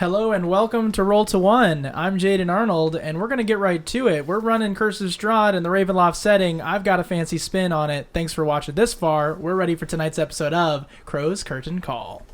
Hello and welcome to Roll to One. I'm Jaden Arnold, and we're going to get right to it. We're running Curse of Strahd in the Ravenloft setting. I've got a fancy spin on it. Thanks for watching this far. We're ready for tonight's episode of Crow's Curtain Call.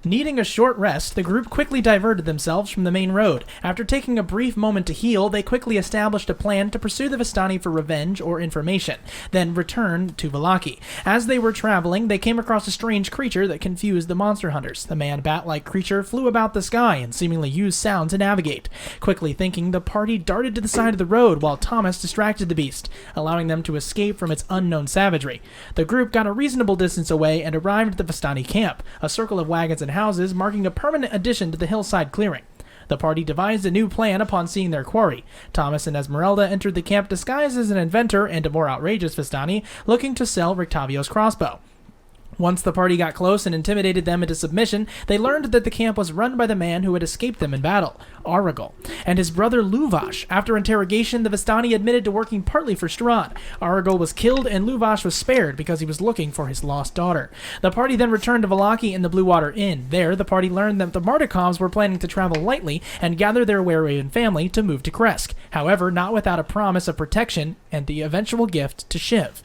Needing a short rest, the group quickly diverted themselves from the main road. After taking a brief moment to heal, they quickly established a plan to pursue the Vistani for revenge or information, then return to Vallaki. As they were traveling, they came across a strange creature that confused the monster hunters. The man-bat-like creature flew about the sky and seemingly used sound to navigate. Quickly thinking, the party darted to the side of the road while Thomas distracted the beast, allowing them to escape from its unknown savagery. The group got a reasonable distance away and arrived at the Vistani camp, a circle of wagons and houses marking a permanent addition to the hillside clearing. The party devised a new plan upon seeing their quarry. Thomas and Esmeralda entered the camp disguised as an inventor and a more outrageous Vistani looking to sell Rictavio's crossbow. Once the party got close and intimidated them into submission, they learned that the camp was run by the man who had escaped them in battle, Aragal, and his brother Luvash. After interrogation, the Vistani admitted to working partly for Strahd. Aragal was killed and Luvash was spared because he was looking for his lost daughter. The party then returned to Vallaki in the Blue Water Inn. There, the party learned that the Mardikovs were planning to travel lightly and gather their Were-Raven family to move to Kresk. However, not without a promise of protection and the eventual gift to Shiv.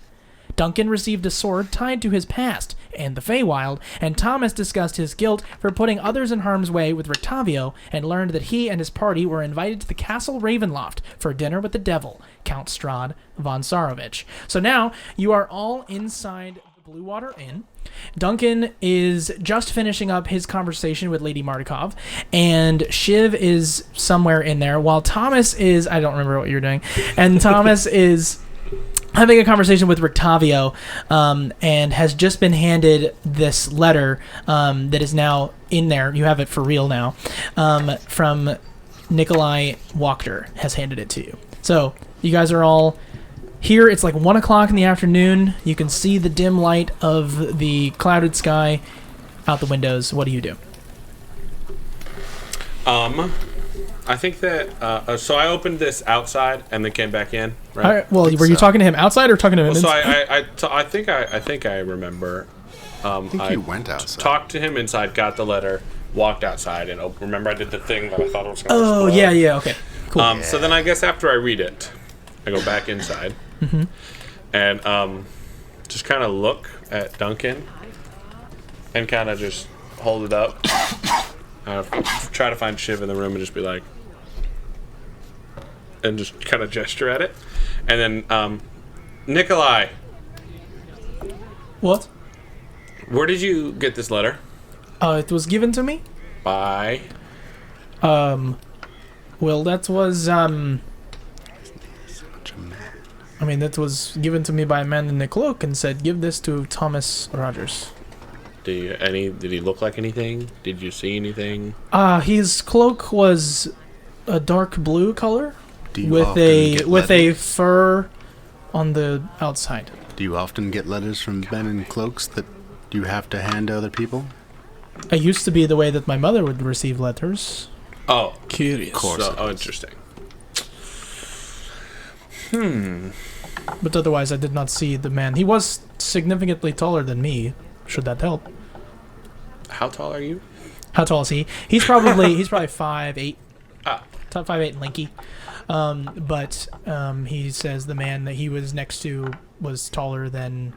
Duncan received a sword tied to his past and the Feywild, and Thomas discussed his guilt for putting others in harm's way with Rictavio and learned that he and his party were invited to the Castle Ravenloft for dinner with the devil, Count Strahd von Sarovich. So now you are all inside the Blue Water Inn. Duncan is just finishing up his conversation with Lady Mardikov, and Shiv is somewhere in there, while Thomas is... I don't remember what you're doing. And Thomas is... having a conversation with Rictavio, and has just been handed this letter that is now in there. You have it for real now. From Nikolai Wachter has handed it to you. So you guys are all here. It's like 1 o'clock in the afternoon. You can see the dim light of the clouded sky out the windows. What do you do? I think that, so I opened this outside and then came back in, right? All right, well, were you talking to him outside or talking to him inside? So I think I remember. I think you went outside. Talked to him inside, got the letter, walked outside, and remember I did the thing that I thought it was going to explode. Yeah, okay, cool. So then I guess after I read it, I go back inside, and just kind of look at Duncan and kind of just hold it up. Try to find Shiv in the room and just be like, and just kind of gesture at it. And then, Nikolai. What? Where did you get this letter? It was given to me. By? Well, that was, that was given to me by a man in a cloak and said, give this to Thomas Rogers. Did he look like anything? Did you see anything? His cloak was a dark blue color with a fur on the outside. Do you often get letters from men in cloaks that you have to hand to other people? It used to be the way that my mother would receive letters. Oh, curious. Interesting. But otherwise, I did not see the man. He was significantly taller than me. Should that help? How tall are you? How tall is he? He's probably 5'8". Top 5'8" and lanky. But he says the man that he was next to was taller than,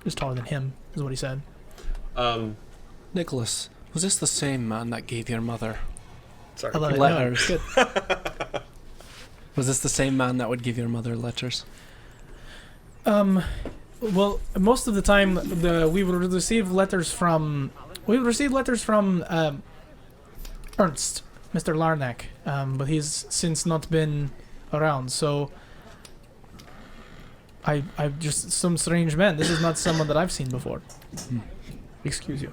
was taller than him, is what he said. Nicholas, was this the same man that gave your mother letters? Good. Was this the same man that would give your mother letters? Well, most of the time, we would receive letters from Ernst, Mr. Larnack, but he's since not been around. So, I just some strange man. This is not someone that I've seen before. Excuse you.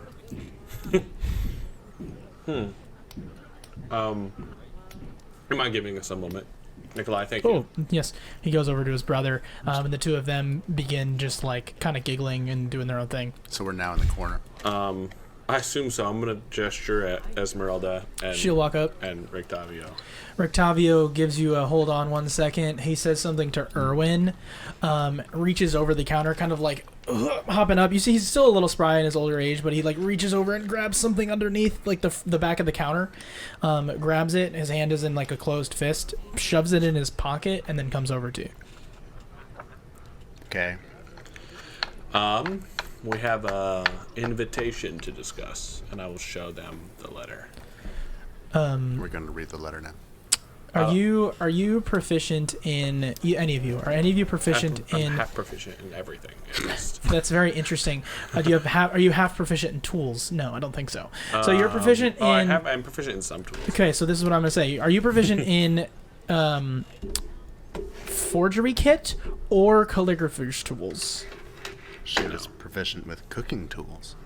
You mind giving us a moment? Nikolai, thank you. Oh, yes. He goes over to his brother, and the two of them begin just, kind of giggling and doing their own thing. So we're now in the corner. I assume so. I'm gonna gesture at Esmeralda and She'll walk up. and Rictavio. Rictavio gives you a hold on 1 second. He says something to Erwin, reaches over the counter, kind of like hopping up. You see he's still a little spry in his older age, but he like reaches over and grabs something underneath like the back of the counter, grabs it. His hand is in like a closed fist, shoves it in his pocket, and then comes over to you. Okay. We have a invitation to discuss, and I will show them the letter. We're going to read the letter now. Are you proficient in any of you? Are any of you proficient I'm in? half proficient in everything. At least. That's very interesting. Do you have? Are you half proficient in tools? No, I don't think so. So you're proficient in. I'm proficient in some tools. Okay, so this is what I'm gonna say. Are you proficient in forgery kit or calligrapher's tools? She is proficient with cooking tools.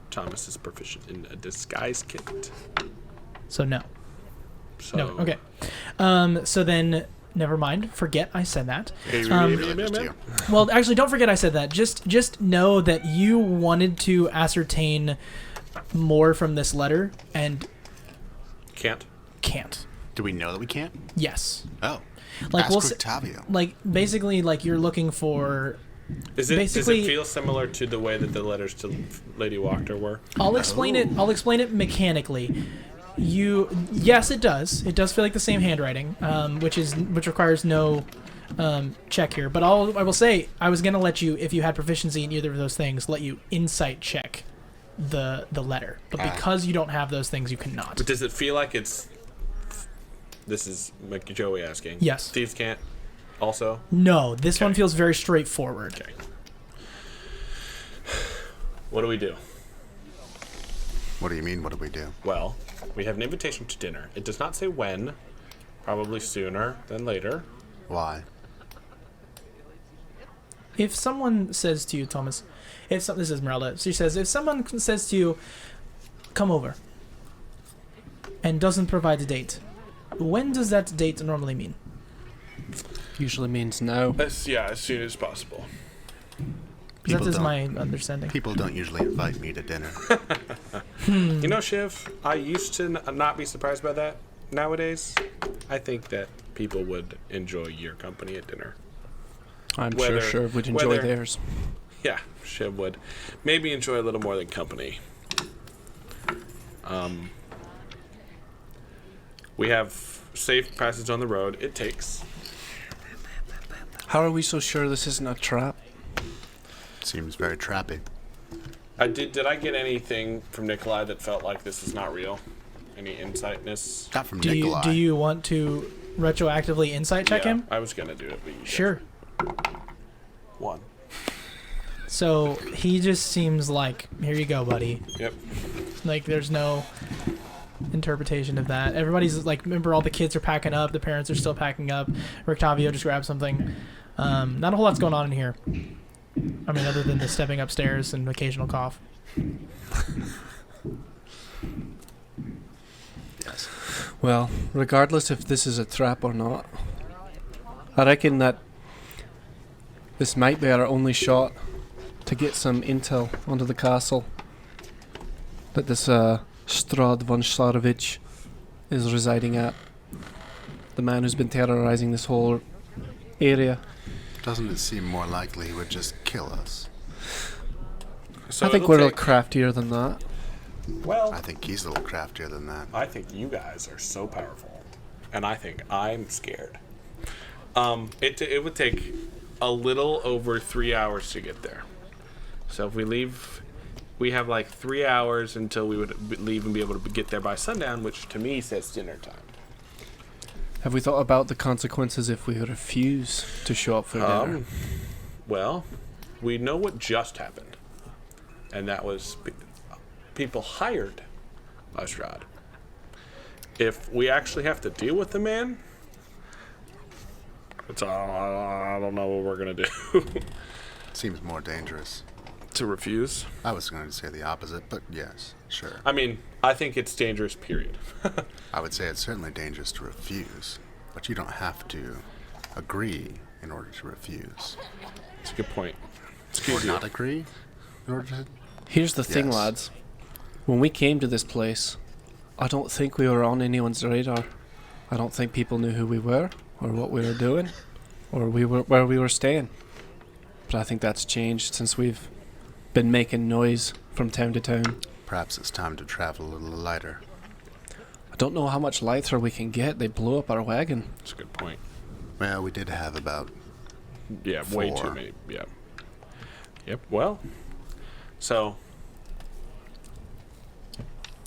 Thomas is proficient in a disguise kit. So no. So No. Okay. So then, never mind. Forget I said that. Just you. Well, actually, don't forget I said that. Just know that you wanted to ascertain more from this letter and Can't. can't. Do we know that we can't? Yes. Oh. Like Ask we'll Octavio. like basically like you're looking for. Does it Basically- feel similar to the way that the letters to Lady Wachter were? I'll explain it. I'll explain it mechanically. Yes, it does. It does feel like the same handwriting, which requires no check here. But I will say I was gonna let you, if you had proficiency in either of those things, let you insight check the letter. But because you don't have those things, you cannot. But does it feel like it's? This is Joey asking. Yes. Thieves can't. Also. No, this Okay. one feels very straightforward. Okay. What do we do? What do you mean, what do we do? Well, we have an invitation to dinner. It does not say when. Probably sooner than later. Why? If someone says to you, Thomas, this is Esmeralda. She says, if someone says to you, "Come over," and doesn't provide a date, when does that date normally mean? Usually means no. As soon as possible. That is don't- my understanding. People don't usually invite me to dinner. You know, Shiv, I used to not be surprised by that. Nowadays, I think that people would enjoy your company at dinner. I'm Whether- sure would enjoy whether- theirs. Yeah, Shiv would. Maybe enjoy a little more than company. We have safe passage on the road. It takes. How are we so sure this isn't a trap? Seems very trappy. Did I get anything from Nikolai that felt like this is not real? Any insightness? Not from Do Nikolai. you want to retroactively insight check Yeah, him? I was gonna do it, but you Sure. One. So he just seems like, here you go, buddy. Yep. Like there's no interpretation of that. Everybody's like, remember, all the kids are packing up, the parents are still packing up. Rictavio just grabbed something. Not a whole lot's going on in here. I mean, other than the stepping upstairs and occasional cough. Yes. Well, regardless if this is a trap or not, I reckon that this might be our only shot to get some intel onto the castle that this Strad von Sarovich is residing at. The man who's been terrorizing this whole area. Doesn't it seem more likely he would just kill us? So I think it'll we're a little take- craftier than that. Well, I think he's a little craftier than that. I think you guys are so powerful, and I think I'm scared. It would take a little over 3 hours to get there. So if we leave, we have like 3 hours until we would leave and be able to get there by sundown, which to me says dinner time. Have we thought about the consequences if we refuse to show up for dinner? Well, we know what just happened, and that was people hired by Strahd. If we actually have to deal with the man, I don't know what we're gonna do. Seems more dangerous. To refuse? I was going to say the opposite, but yes, sure. I mean, I think it's dangerous, period. I would say it's certainly dangerous to refuse, but you don't have to agree in order to refuse. It's a good point. Or Excuse you. not agree in order to... Here's the thing, Yes. lads. When we came to this place, I don't think we were on anyone's radar. I don't think people knew who we were, or what we were doing, or where we were staying. But I think that's changed since we've been making noise from town to town. Perhaps it's time to travel a little lighter. I don't know how much lighter we can get. They blew up our wagon. That's a good point. Well, we did have about Yeah, way 4. too many. Yeah. Yep. Well, so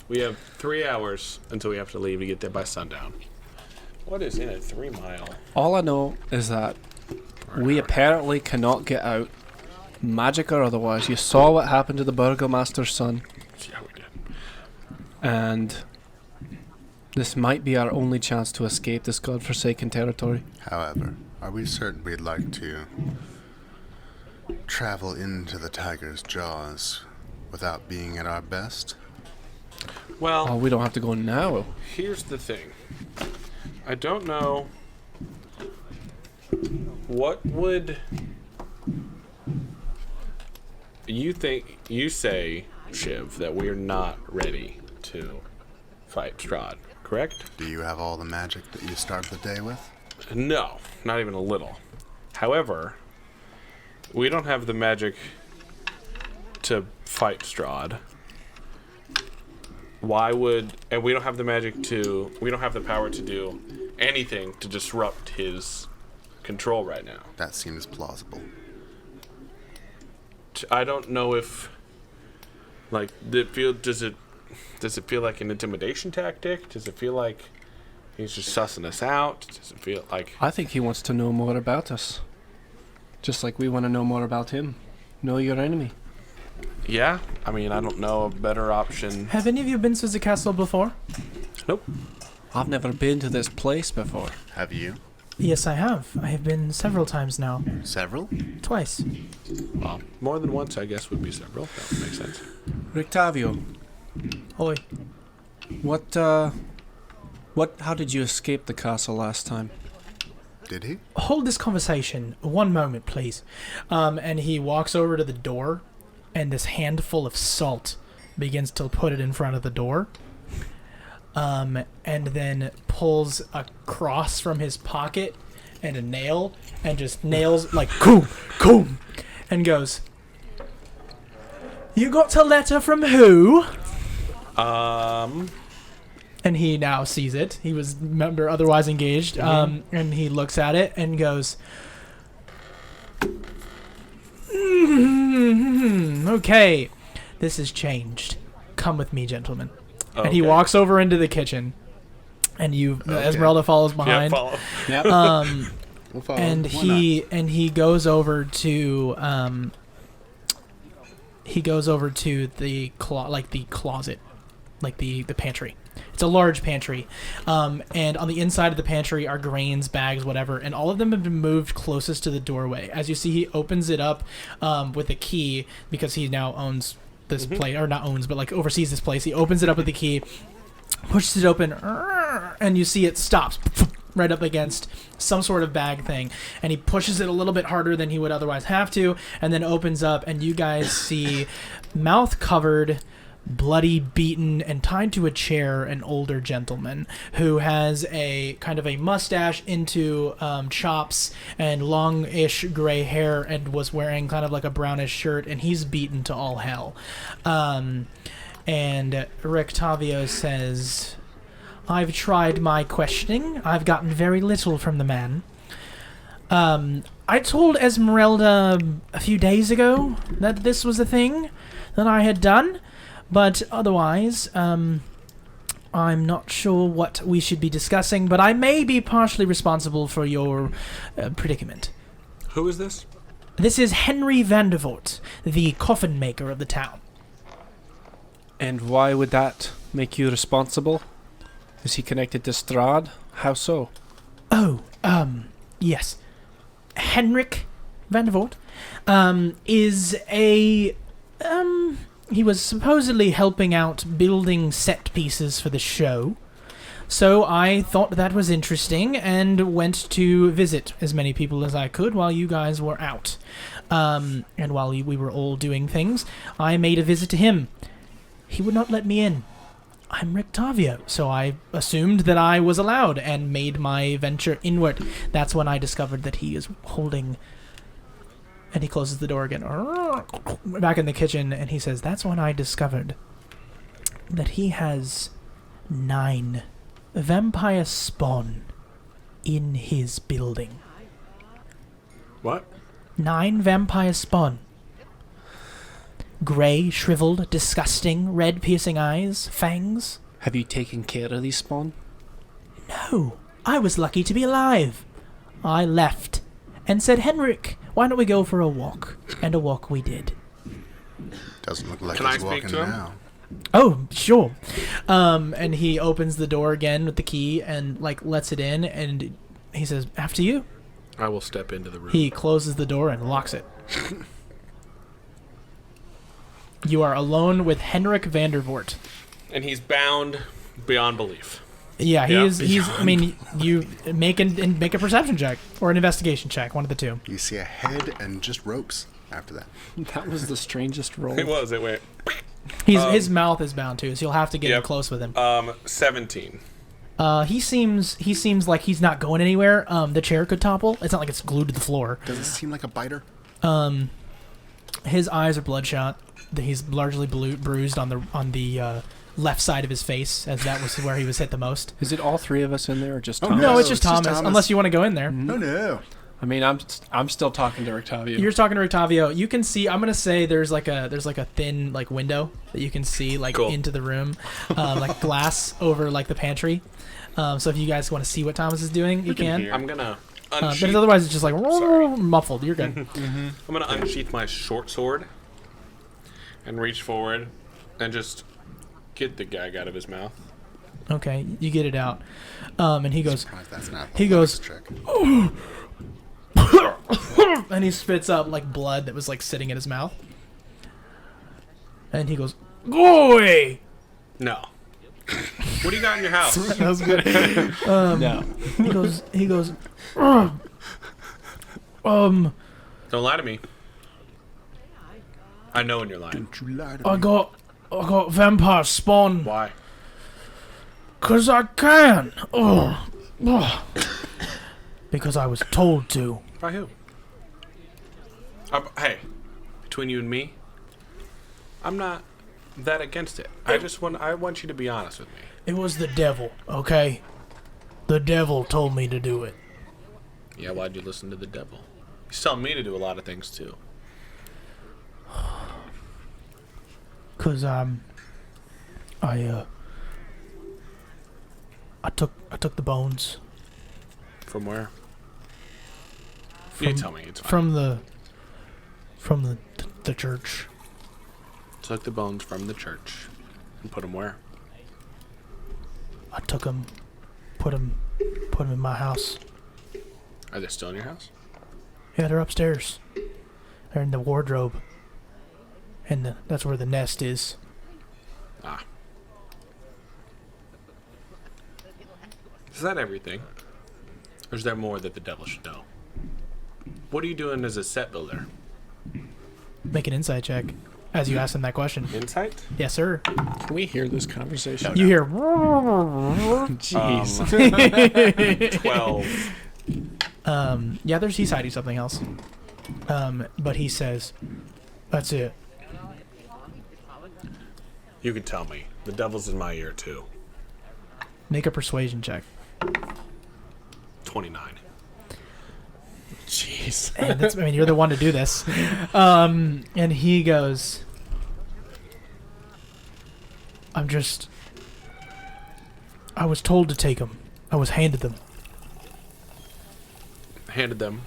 we have 3 hours until we have to leave to get there by sundown. What is in a 3 mile? All I know is that we apparently cannot get out, magic or otherwise. You saw what happened to the Burgomaster's son, Yeah, we did. and this might be our only chance to escape this godforsaken territory. However, are we certain we'd like to travel into the tiger's jaws without being at our best? Well, Oh, we don't have to go now. here's the thing. I don't know. What would you think? You say, Shiv, that we're not ready to fight Strahd, correct? Do you have all the magic that you started the day with? No, not even a little. However, we don't have the magic to fight Strahd. And we don't have the magic we don't have the power to do anything to disrupt his control right now. That seems plausible. I don't know if, like, does it feel like an intimidation tactic? Does it feel like he's just sussing us out? Does it feel like... I think he wants to know more about us. Just like we want to know more about him. Know your enemy. Yeah? I mean, I don't know a better option. Have any of you been to the castle before? Nope. I've never been to this place before. Have you? Yes, I have. I have been several times now. Several? Twice. Well, more than once, I guess, would be several. That would make sense. Rictavio, Oi. how did you escape the castle last time? Did he? Hold this conversation. One moment, please. And he walks over to the door, and this handful of salt begins to put it in front of the door. And then pulls a cross from his pocket and a nail, and just nails, like, coom, coom, and goes, "You got a letter from who?" And he now sees it. He was, remember, otherwise engaged. And he looks at it and goes, "Okay, this has changed. Come with me, gentlemen." And he Okay. walks over into the kitchen, and Esmeralda follows Yeah, behind. follow. Yep. We'll follow. And Why he goes over to the closet, like the pantry. It's a large pantry, and on the inside of the pantry are grains, bags, whatever, and all of them have been moved closest to the doorway. As you see, he opens it up with a key, because he now owns this place, or not owns, but like oversees this place. He opens it up with the key, pushes it open, and you see it stops right up against some sort of bag thing, and he pushes it a little bit harder than he would otherwise have to, and then opens up, and you guys see, mouth covered, bloody, beaten, and tied to a chair, an older gentleman who has a kind of a mustache into chops and longish gray hair, and was wearing kind of like a brownish shirt, and he's beaten to all hell. And Rictavio says, "I've tried my questioning. I've gotten very little from the man. I told Esmeralda a few days ago that this was a thing that I had done, but otherwise, I'm not sure what we should be discussing, but I may be partially responsible for your predicament." Who is this? This is Henry Vandervoort, the coffin maker of the town. And why would that make you responsible? Is he connected to Strahd? How so? Oh, yes. Henrik Vandervoort, is a, he was supposedly helping out building set pieces for the show. So I thought that was interesting and went to visit as many people as I could while you guys were out. And while we were all doing things, I made a visit to him. he would not let me in. I'm Rictavio, so I assumed that I was allowed and made my venture inward. That's when I discovered that he is holding... And he closes the door again. Back in the kitchen, and he says, that's when I discovered that he has 9 vampire spawn in his building. What? 9 vampire spawn. Grey, shriveled, disgusting, red piercing eyes, fangs. Have you taken care of these spawn? No, I was lucky to be alive. I left and said, Henrik, why don't we go for a walk? And a walk we did. Doesn't look like Can I he's speak walking to him? now. Oh, sure. And he opens the door again with the key and like lets it in, and he says, after you. I will step into the room. He closes the door and locks it. You are alone with Henrik Vandervoort. And he's bound beyond belief. Yeah, Yeah. he's. I mean, you make a perception check or an investigation check, one of the two. You see a head and just ropes after that. That was the strangest roll. It was. It went. His mouth is bound too, so you'll have to get in Yep. close with him. 17. He seems like he's not going anywhere. The chair could topple. It's not like it's glued to the floor. Does it seem like a biter? His eyes are bloodshot. He's largely bruised on the left side of his face, as that was where he was hit the most. Is it all 3 of us in there, or just Oh, Thomas? No, No, it's just it's just Thomas, Thomas. unless you want to go in there. Oh no. I mean, I'm still talking to Rictavio. You're talking to Rictavio. You can see. I'm gonna say there's like a thin like window that you can see like Cool. into the room, like glass over like the pantry. So if you guys want to see what Thomas is doing, you can. I'm gonna But unsheath. otherwise, it's just like Sorry. muffled. You're good. I'm gonna unsheath my short sword and reach forward and just get the gag out of his mouth. Okay, you get it out, and he goes, Surprised that's not he the goes- check. and he spits up like blood that was like sitting in his mouth, and he goes, "Go away." No. What do you got in your house? That was good. No. He goes, "Ugh. Don't lie to me. I know when you're lying. Don't you lie to I me. got vampire spawn, Why? 'cause I can. Oh. Because I was told to. By who? Hey, between you and me, I'm not that against it. I want you to be honest with me. It was the devil, okay? The devil told me to do it. Yeah, why'd you listen to the devil? He's telling me to do a lot of things too. 'Cause I took the bones From where? You tell me. It's fine. from the church. Took the bones from the church and put them where? I took them, put them in my house. Are they still in your house? Yeah, they're upstairs. They're in the wardrobe. And that's where the nest is. Ah. Is that everything? Or is there more that the devil should know? What are you doing as a set builder? Make an insight check as you ask him that question. Insight? Yes, sir. Can we hear this conversation? You hear. Jeez. 12. Yeah, he's hiding something else. But he says, "That's it." You can tell me. The devil's in my ear too. Make a persuasion check. 29. Jeez. And that's, I mean, you're the one to do this. And he goes, I was told to take them. I was handed them. Handed them.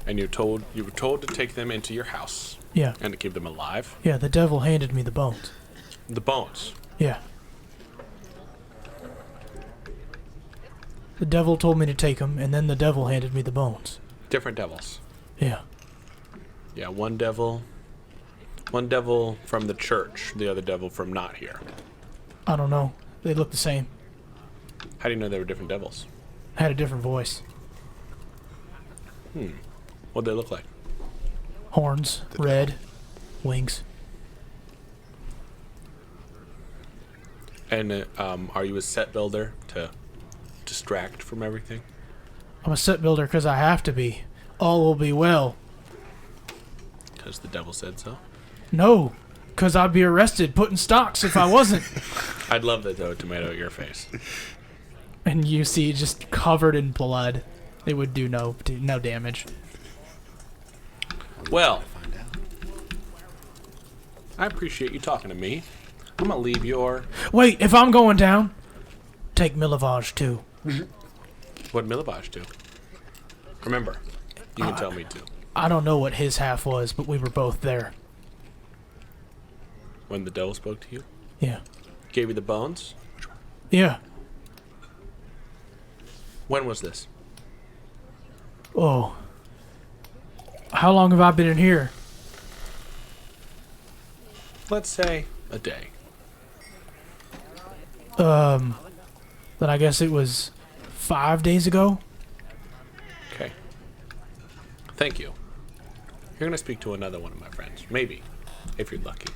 And you were told to take them into your house Yeah. and to keep them alive. Yeah, the devil handed me the bones. The bones. Yeah. The devil told me to take them, and then the devil handed me the bones. Different devils. Yeah. Yeah, one devil from the church, the other devil from not here. I don't know. They look the same. How do you know they were different devils? Had a different voice. What'd they look like? Horns, red, wings. And are you a set builder to distract from everything? I'm a set builder because I have to be. All will be well. Because the devil said so? No, because I'd be arrested putting stocks if I wasn't. I'd love to throw a tomato at your face. And you see just covered in blood. It would do no damage. Well, Find out. I appreciate you talking to me. I'm going to leave your... Wait, if I'm going down, take Milavage too. What Milavage do? Remember, you can tell me too. I don't know what his half was, but we were both there. When the devil spoke to you? Yeah. Gave you the bones? Yeah. When was this? Oh. How long have I been in here? Let's say a day. Then I guess it was 5 days ago. Okay. Thank you. You're going to speak to another one of my friends. Maybe. If you're lucky.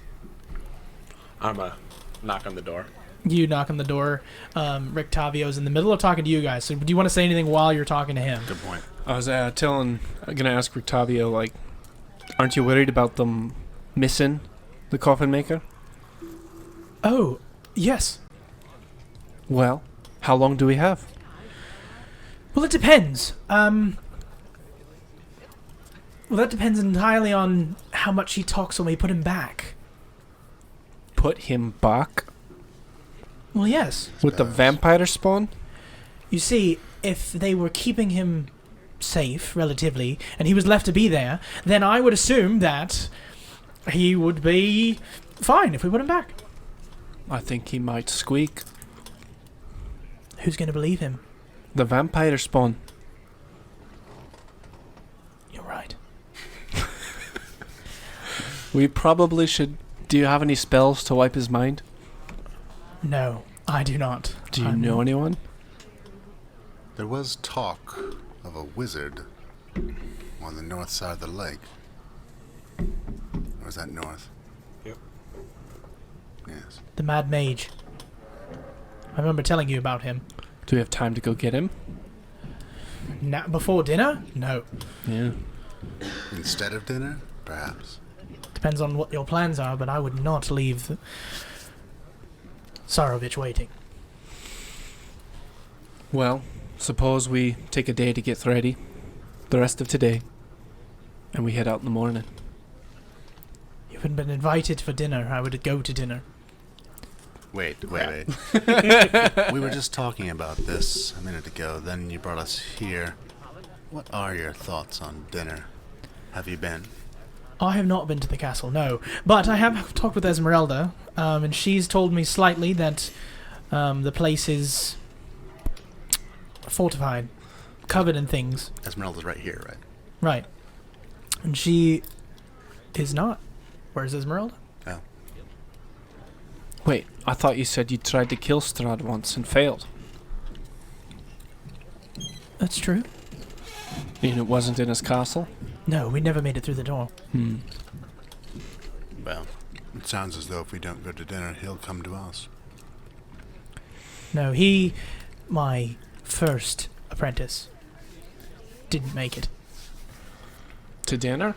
I'm going to knock on the door. You knock on the door. Rick Tavio's in the middle of talking to you guys. So do you want to say anything while you're talking to him? Good point. I was I'm gonna ask Rictavio, like, aren't you worried about them missing the coffin maker? Oh, yes. Well, how long do we have? Well, it depends. Well, that depends entirely on how much he talks when we put him back. Put him back? Well, yes. With the vampire spawn? You see, if they were keeping him safe, relatively, and he was left to be there, then I would assume that he would be fine if we put him back. I think he might squeak. Who's going to believe him? The vampire spawn. You're right. We probably should... Do you have any spells to wipe his mind? No, I do not. Do you know anyone? There was talk of a wizard on the north side of the lake. Or was that north? Yep. Yes. The Mad Mage. I remember telling you about him. Do we have time to go get him? Before dinner? No. Yeah. Instead of dinner, perhaps. Depends on what your plans are, but I would not leave Sarovich waiting. Well, suppose we take a day to get ready. The rest of today. And we head out in the morning. You haven't been invited for dinner. I would go to dinner. Wait. We were just talking about this a minute ago, then you brought us here. What are your thoughts on dinner? Have you been? I have not been to the castle, no. But I have talked with Esmeralda, and she's told me slightly that the place is fortified, covered in things. Esmeralda's right here, right? Right. And she is not. Where's Esmeralda? Oh. Wait, I thought you said you tried to kill Strahd once and failed. That's true. And it wasn't in his castle? No, we never made it through the door. Well, it sounds as though if we don't go to dinner, he'll come to us. No, my first apprentice, didn't make it. To dinner?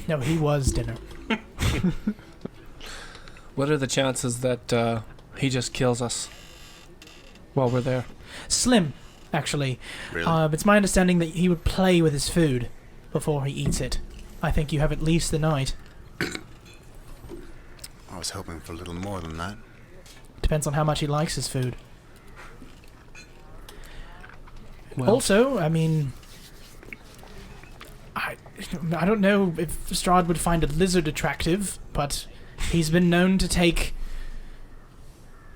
No, he was dinner. What are the chances that he just kills us while we're there? Slim, actually. Really? It's my understanding that he would play with his food before he eats it. I think you have at least the night. I was hoping for a little more than that. Depends on how much he likes his food. Well, Also, I mean, I don't know if Strahd would find a lizard attractive, but he's been known to take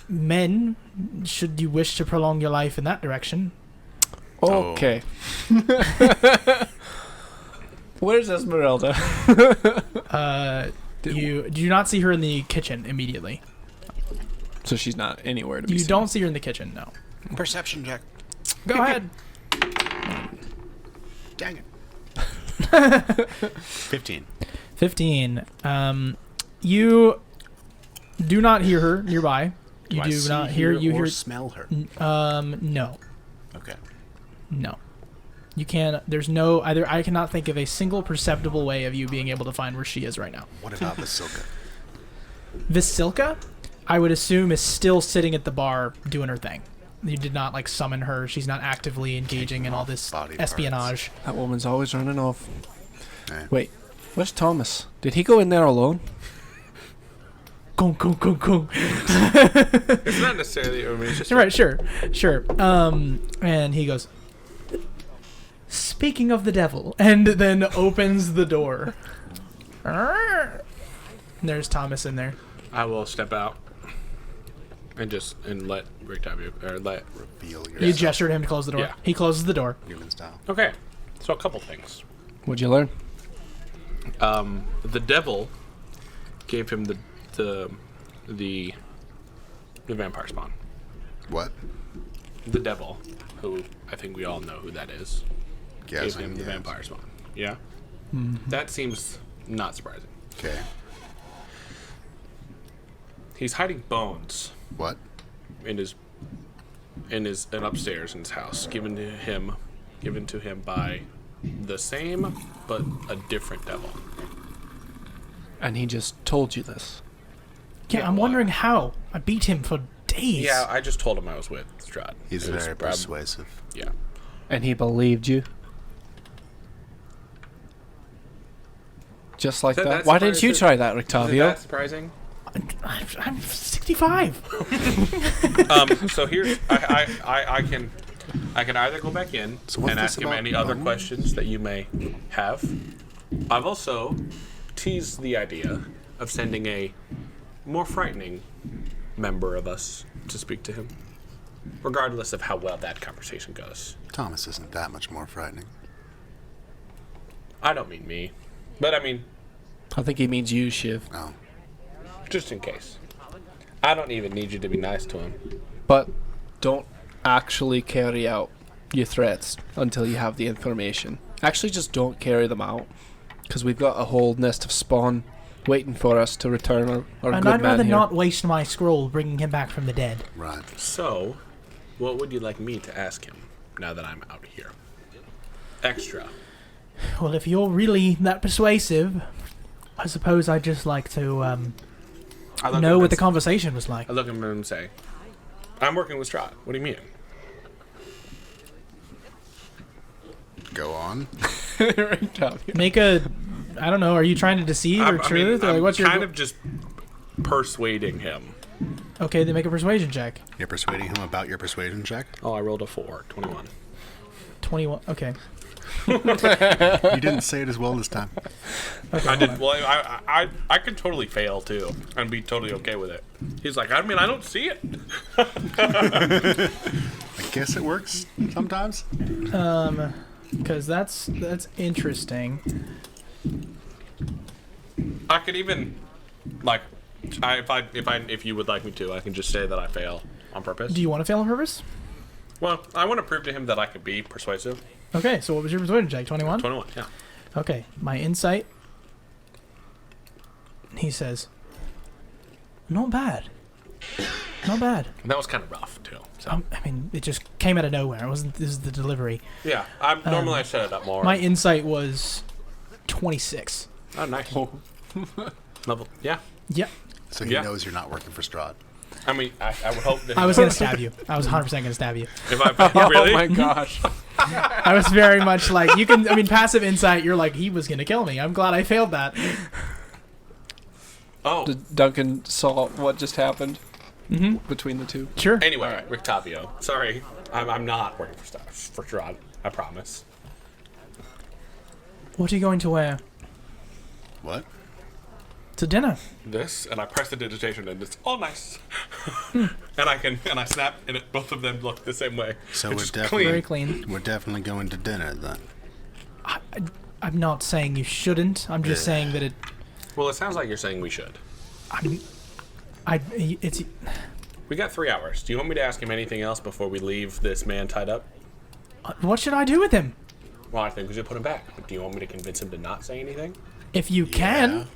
men, should you wish to prolong your life in that direction. okay. Where's Esmeralda? You do not see her in the kitchen immediately. So she's not anywhere to be You seen. don't see her in the kitchen, no. Perception check. Go ahead. Dang it. 15. 15. You do not hear her nearby. You I do see, not hear. You or hear. smell her. No. Okay. No. You can't. There's no either. I cannot think of a single perceptible way of you being able to find where she is right now. What about Vasilka? Vasilka, I would assume, is still sitting at the bar doing her thing. You did not like summon her. She's not actively engaging in all this body espionage. That woman's always running off. Hey. Wait, where's Thomas? Did he go in there alone? Gung, gung, gung, gung. It's not necessarily. I mean, it's just Right, sure. And he goes, "Speaking of the devil," and then opens the door. And there's Thomas in there. I will step out and let Rictavio Reveal You yourself. gesture to him to close the door. Yeah. He closes the door. Human style. Okay, so a couple things. What'd you learn? The devil gave him the vampire spawn. What? The devil, who I think we all know who that is, gave Guessing, him the yes. vampire spawn. Yeah, that seems not surprising. Okay. He's hiding bones What? in upstairs in his house, given to him by the same but a different devil. And he just told you this. Yeah, Yeah, I'm why? wondering how. I beat him for days. Yeah, I just told him I was with Strahd. He's It was very Brad- persuasive. Yeah. And he believed you? Just like Is that? that Why didn't you surprising? try that, Is it Rictavio? that surprising? I'm 65. So here's I can either go back in So what's and this ask him about any other bones? questions that you may have. I've also teased the idea of sending a more frightening member of us to speak to him, regardless of how well that conversation goes. Thomas isn't that much more frightening. I don't mean me, but I mean I think he means you, Shiv. Oh. just in case. I don't even need you to be nice to him. But don't actually carry out your threats until you have the information. Actually, just don't carry them out. Because we've got a whole nest of spawn waiting for us to return our And good I'd man rather here. not waste my scroll bringing him back from the dead. Right. So, what would you like me to ask him now that I'm out here? Extra. Well, if you're really that persuasive, I suppose I'd just like to I look at know him what the and- conversation was like. I look at him and say, I'm working with Strahd. What do you mean? Go on. Make a, I don't know, are you trying to deceive or truth? Or like, what's your kind of just persuading him. Okay, then make a persuasion check. You're persuading him about your persuasion check? Oh, I rolled a 4, 21. 21. Okay. You didn't say it as well this time. Okay. I hold did. on. Well, I could totally fail too, and be totally okay with it. He's like, I mean, I don't see it. I guess it works sometimes. Because that's interesting. I could even, like, if you would like me to, I can just say that I fail on purpose. Do you want to fail on purpose? Well, I want to prove to him that I can be persuasive. Okay, so what was your persuasion check? 21? 21, yeah. Okay, my insight. He says, not bad. Not bad. And that was kind of rough too. So I mean, it just came out of nowhere. It wasn't. This is the delivery. yeah, normally I set it up more. My insight was 26. Oh, nice. Level, yeah. Yep. So he Yeah. knows you're not working for Strahd. I mean, I would hope that I was gonna stab you. I was 100% gonna stab you. if I really. Oh my gosh. I was very much like, you can. I mean, passive insight. You're like, he was gonna kill me. I'm glad I failed that. Oh, Duncan saw what just happened between the two. Sure. anyway, Rictavio. Sorry, I'm not working for Strahd. I promise. What are you going to wear What? to dinner? This, and I press the digitation, and it's all nice. and I snap, and both of them look the same way. So It's we're just definitely Very clean. we're definitely going to dinner then. I'm not saying you shouldn't. I'm just Yeah. saying that it. Well, it sounds like you're saying we should. It's. We got 3 hours. Do you want me to ask him anything else before we leave this man tied up? What should I do with him? Well, I think we should put him back. But do you want me to convince him to not say anything? If you can.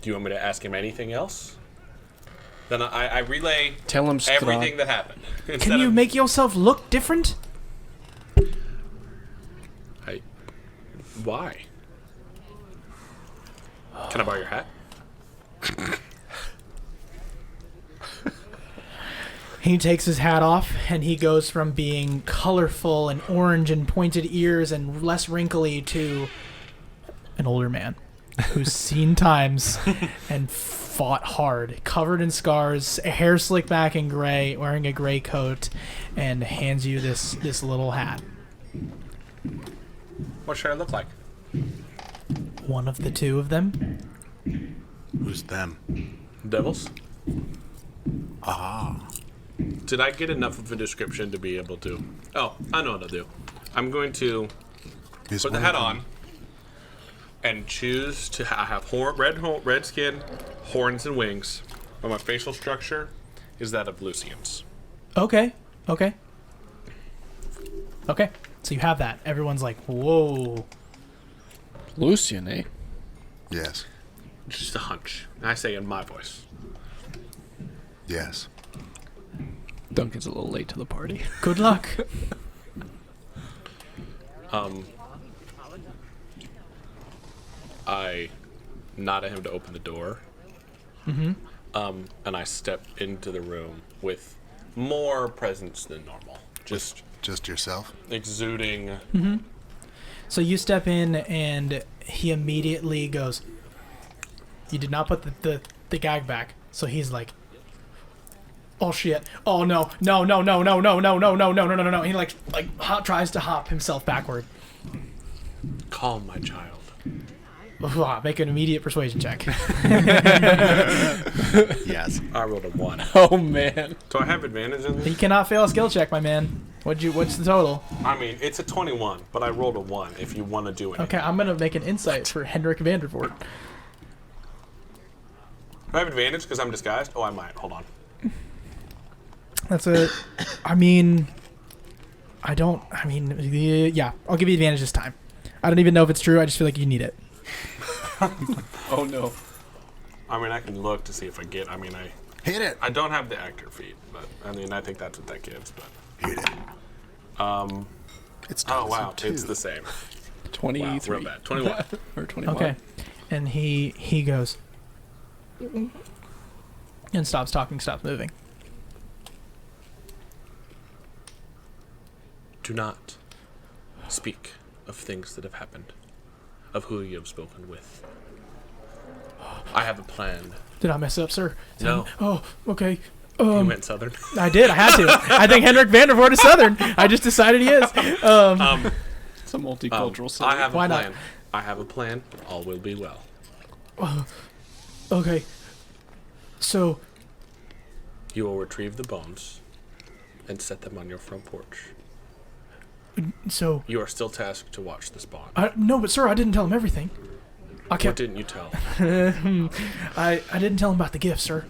Do you want me to ask him anything else? Then I relay Tell him everything that happened. Can you make yourself look different? Why? Can I borrow your hat? He takes his hat off, and he goes from being colorful and orange and pointed ears and less wrinkly to an older man who's seen times and fought hard, covered in scars, hair slicked back in gray, wearing a gray coat, and hands you this little hat. What should I look like? One of the two of them. Who's them? Devils? Ah. Did I get enough of a description to be able to... Oh, I know what I'll do. I'm going to put the hat on and choose to have red skin, horns, and wings. But my facial structure is that of Lucian's. Okay. So you have that. Everyone's like, whoa. Lucian, eh? Yes. It's just a hunch. And I say in my voice. Yes. Duncan's a little late to the party. Good luck. I nod at him to open the door. And I step into the room with more presence than normal. Just yourself? Exuding. So you step in, and he immediately goes, you did not put the gag back. So he's like, oh shit, oh no. He tries to hop himself backward. Calm, my child. Make an immediate persuasion check. Yes. I rolled a 1. Oh, man. Do I have advantage in this? You cannot fail a skill check, my man. What's the total? I mean, it's a 21, but I rolled a 1 if you want to do it. Okay, I'm going to make an insight for Hendrik Vandervoort. Do I have advantage because I'm disguised? Oh, I might. Hold on. That's a... I mean... yeah, I'll give you advantage this time. I don't even know if it's true. I just feel like you need it. Oh, no. I mean, I can look to see if I get... Hit it! I don't have the actor feat, but I think that's what that gives, but... Hit it. It's Oh, wow. too. It's the same. 23. Wow, real bad. 21. Or 21. Okay. And he goes... and stops talking, stops moving. Do not speak of things that have happened, of who you have spoken with. I have a plan. Did I mess up, sir? No. Oh, okay. You went Southern. I did. I had to. I think Hendrik Vandervoort is Southern. I just decided he is. It's a multicultural city. I have Why a not? plan. I have a plan. All will be well. Okay. So, You will retrieve the bones and set them on your front porch. You are still tasked to watch the spawn. No, but sir, I didn't tell him everything. What didn't you tell? I didn't tell him about the gift, sir.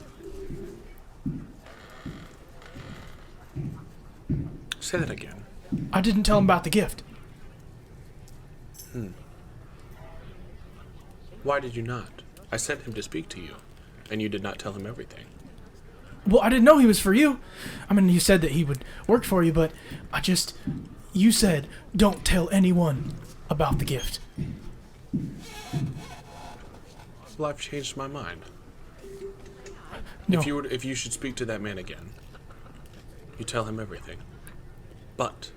Say that again. I didn't tell him about the gift. Why did you not? I sent him to speak to you, and you did not tell him everything. Well, I didn't know he was for you. I mean, you said that he would work for you, but you said, don't tell anyone about the gift. Well, I've changed my mind. No. If you should speak to that man again, you tell him everything. But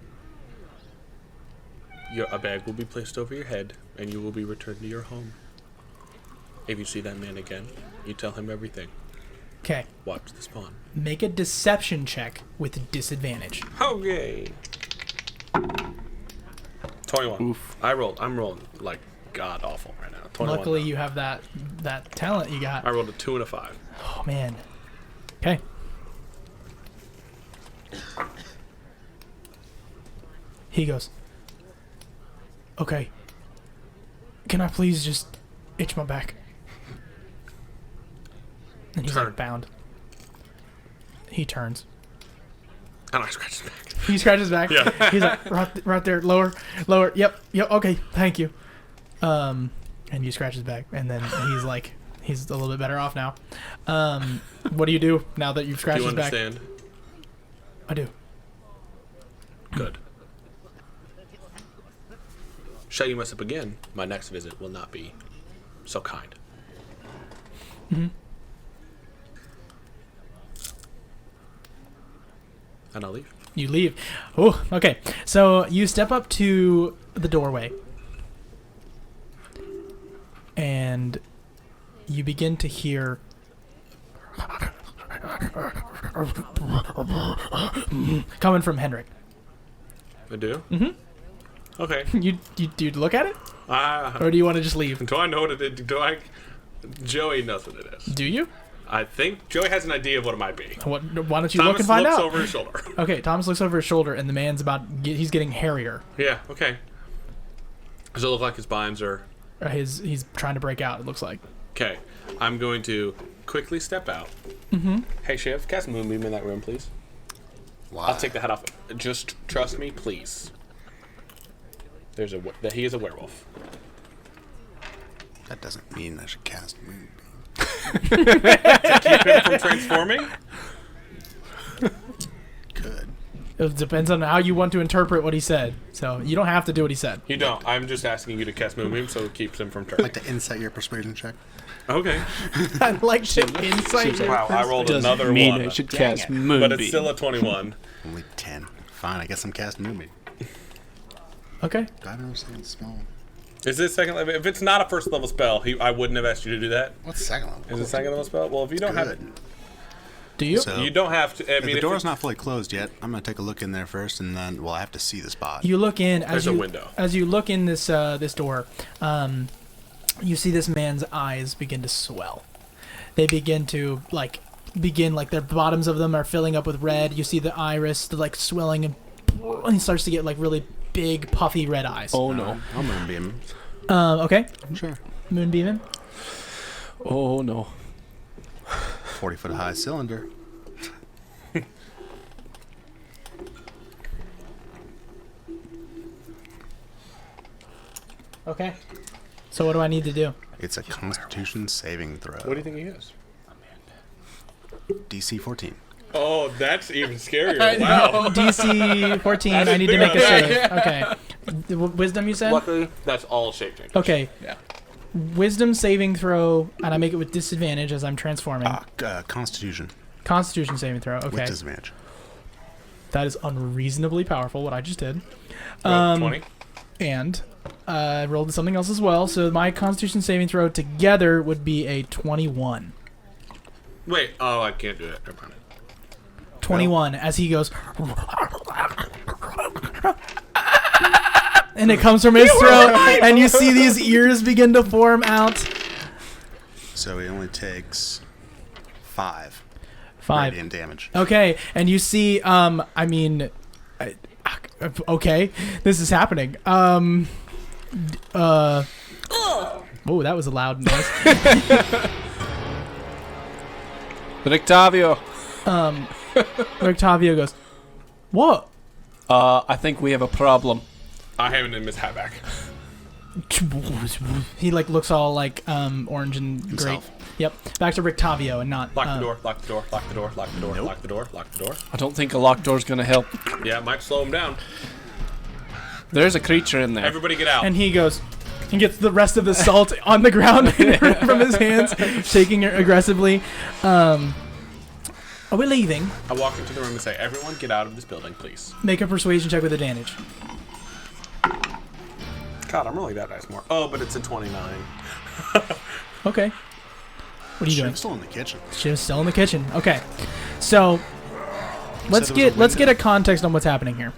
a bag will be placed over your head, and you will be returned to your home. If you see that man again, you tell him everything. Okay. Watch the spawn. Make a deception check with disadvantage. Okay. 21. Oof. I'm rolling like god awful right now. 21. Luckily, you have that talent you got. I rolled a 2 and a 5. Oh, man. Okay. He goes, okay, can I please just itch my back? And he's Turn. like bound. He turns. And I scratch his back. He scratches his back. Yeah. He's like, right there, lower. Yep, okay, thank you. And you scratch his back, and then He's a little bit better off now. What do you do now that you've Do scratched you his back? understand? I do. Good. Shall you mess up again, my next visit will not be so kind. And I'll leave. You leave. Oh, okay. So you step up to the doorway. And you begin to hear coming from Hendrik. I do? Mm-hmm. Okay. You do you look at it? Uh, Or do you want to just leave? do I know what it is? Joey knows what it is. Do you? I think Joey has an idea of what it might be. Why don't you look Thomas and find looks out? over his shoulder. Okay, Thomas looks over his shoulder and the man's he's getting hairier. Yeah, okay. Does it look like his binds are... He's trying to break out, it looks like. Okay. I'm going to quickly step out. Mm-hmm. Hey, Shiv, cast Moonbeam in that room, please. Why? I'll take the hat off. Just trust me, please. He is a werewolf. That doesn't mean I should cast Moonbeam. Keep him from transforming? Good. It depends on how you want to interpret what he said. So you don't have to do what he said. You don't. I'm just asking you to cast Moonbeam so it keeps him from I'd turning. like to insight your persuasion check. Okay. I like shit insight. Wow, I rolled Doesn't another mean one. I should Dang cast it. Moonbeam. But it's still a 21. Only 10. Fine, I guess I'm casting Moonbeam. Okay. Do I know something small? Is this second level? If it's not a first level spell, I wouldn't have asked you to do that. What's second level? Is it second level spell? Well, if you don't have it, Good. Do you? So, you don't have to. I if mean, the door's it's- not fully closed yet, I'm going to take a look in there first, and then, well, I have to see the spot. You look in as There's a you window. as you look in this this door. You see this man's eyes begin to swell. They begin their bottoms of them are filling up with red. You see the iris swelling and he starts to get really big puffy red eyes. Oh no. I'll Moonbeam. Okay. Sure. Moonbeaming. Oh no. 40-foot high cylinder. Okay. So what do I need to do? It's a Constitution saving throw. What do you think he is? DC 14. Oh, that's even scarier. Wow. DC 14. I need to make a save. Okay. Wisdom, you said? Luckily, that's all shape change. Okay. Yeah. Wisdom saving throw, and I make it with disadvantage as I'm transforming. Constitution. Constitution saving throw. With Okay. disadvantage. That is unreasonably powerful, what I just did. 20. And I rolled something else as well, so my Constitution saving throw together would be a 21. Wait. Oh, I can't do it. Never mind. 21 as he goes and it comes from his throat and you see these ears begin to form out. So he only takes 5 5. radiant damage. Okay, and you see okay, this is happening. Oh, that was a loud noise. Rictavio. Octavio goes, "What?" I think we have a problem. I haven't him his hat back. He looks all orange and great. Himself. Yep. Back to Rictavio and not Lock the door. Lock the door. Lock the door. Lock the door. Nope. Lock the door. Lock the door. I don't think a locked door's gonna help. Yeah, it might slow him down. There's a creature in there. Everybody get out. And he goes and gets the rest of the salt on the ground from his hands, shaking it aggressively. Are we leaving? I walk into the room and say, "Everyone, get out of this building, please." Make a persuasion check with advantage. God, I'm rolling that dice more. Oh, but it's a 29. Okay. What are you doing? I'm still in the kitchen. Shiv's still in the kitchen. Okay. So let's there was a let's get window. a context on what's happening here.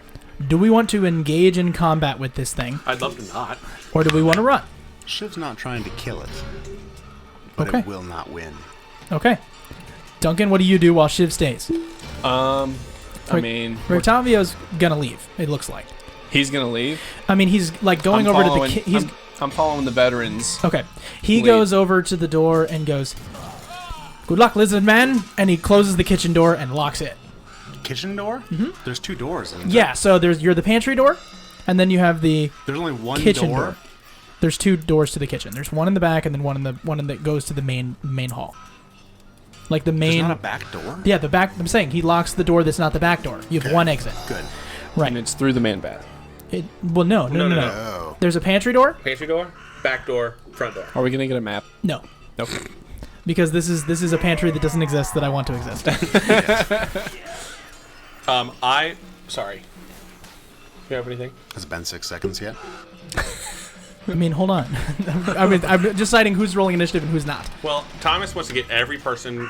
Do we want to engage in combat with this thing, I'd love to not. or do we want to run? Shiv's not trying to kill it, but Okay. it will not win. Okay. Duncan, what do you do while Shiv stays? I Rick- mean, Rictavio's gonna leave. It looks like. he's gonna leave. I mean, he's going over to the. He's I'm following the veterans. okay. He Lead. goes over to the door and goes, "Good luck, lizard man," and he closes the kitchen door and locks it. Kitchen door? Mm-hmm. There's 2 doors. Isn't there? Yeah. So you're the pantry door, and then you have the There's only one kitchen door. door. There's 2 doors to the kitchen. There's one in the back and then one that goes to the main hall. Like the main. There's not a back door? Yeah, the back. I'm saying he locks the door that's not the back door. You have Good. one exit. Good. Right. And it's through the man bath. Well, no. No. There's a pantry door. Pantry door, back door, front door. Are we gonna get a map? No, Okay. because this is a pantry that doesn't exist that I want to exist. Sorry. You have anything? Has it been 6 seconds yet? I mean, hold on. I'm deciding who's rolling initiative and who's not. Well, Thomas wants to get every person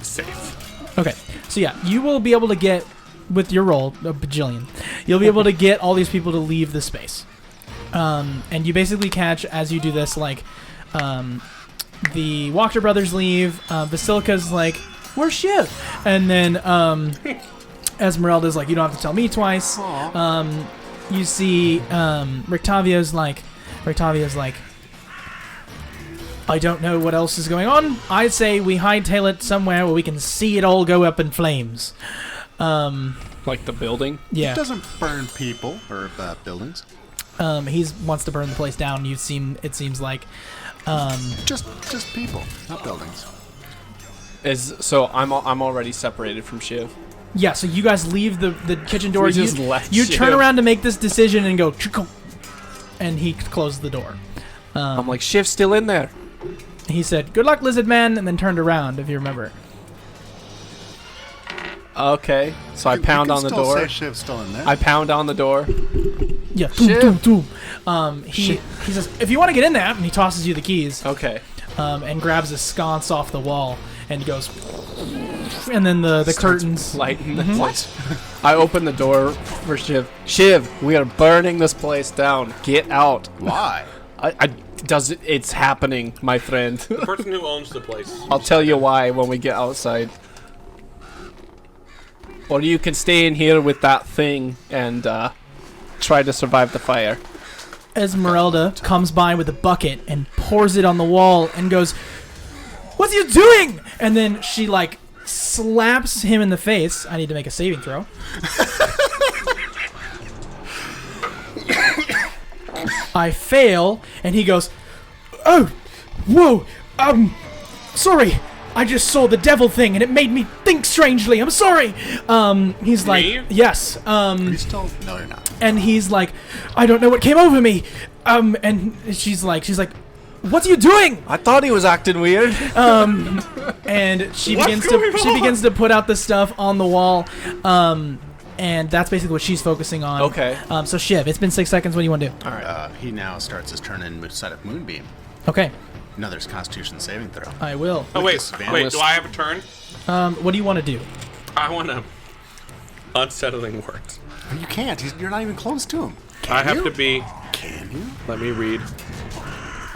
safe. Okay, so yeah, you will be able to get, with your roll, a bajillion, you'll be able to get all these people to leave the space. And you basically catch, as you do this, like, the Walker brothers leave, Basilica's like, where's Shiv? And then, Esmeralda's like, you don't have to tell me twice. You see, Rictavio's like, I don't know what else is going on. I'd say we hightail it somewhere where we can see it all go up in flames. Like the building? Yeah. It doesn't burn people or buildings. He wants to burn the place down. It seems like, Just people, not buildings. So I'm already separated from Shiv. yeah. So you guys leave the kitchen door. We just left You Shiv. turn around to make this decision and go, and he closed the door. I'm like, Shiv's still in there. He said, "Good luck, lizard man," and then turned around. If you remember. Okay. So I pound on the door. Say Shiv's still in there. I pound on the door. Yeah. Shiv. He says, "If you want to get in there," and he tosses you the keys. Okay. And grabs a sconce off the wall and goes, and then the curtains. Lighten the place. I open the door for Shiv. Shiv, we are burning this place down. Get out. Why? It's happening, my friend. The person who owns the place. I'll tell you why when we get outside. Or you can stay in here with that thing and try to survive the fire. Esmeralda comes by with a bucket and pours it on the wall and goes, "What are you doing?" And then she like slaps him in the face. I need to make a saving throw. I fail, and he goes, "Oh, whoa, sorry. I just saw the devil thing, and it made me think strangely. I'm sorry." He's like, Me? "Yes." Are you still? No, you're not. And he's like, "I don't know what came over me." And she's like, "What are you doing?" I thought he was acting weird. And she begins to put out the stuff on the wall. And that's basically what she's focusing on. Okay. So Shiv, it's been 6 seconds. What do you want to do? All right. He now starts his turn in side of Moonbeam. Okay, Another Constitution saving throw. I will. Oh wait, disadvantage. do I have a turn? What do you want to do? I want to unsettling words. You can't. You're not even close to him. I have to be. Can you? Let me read.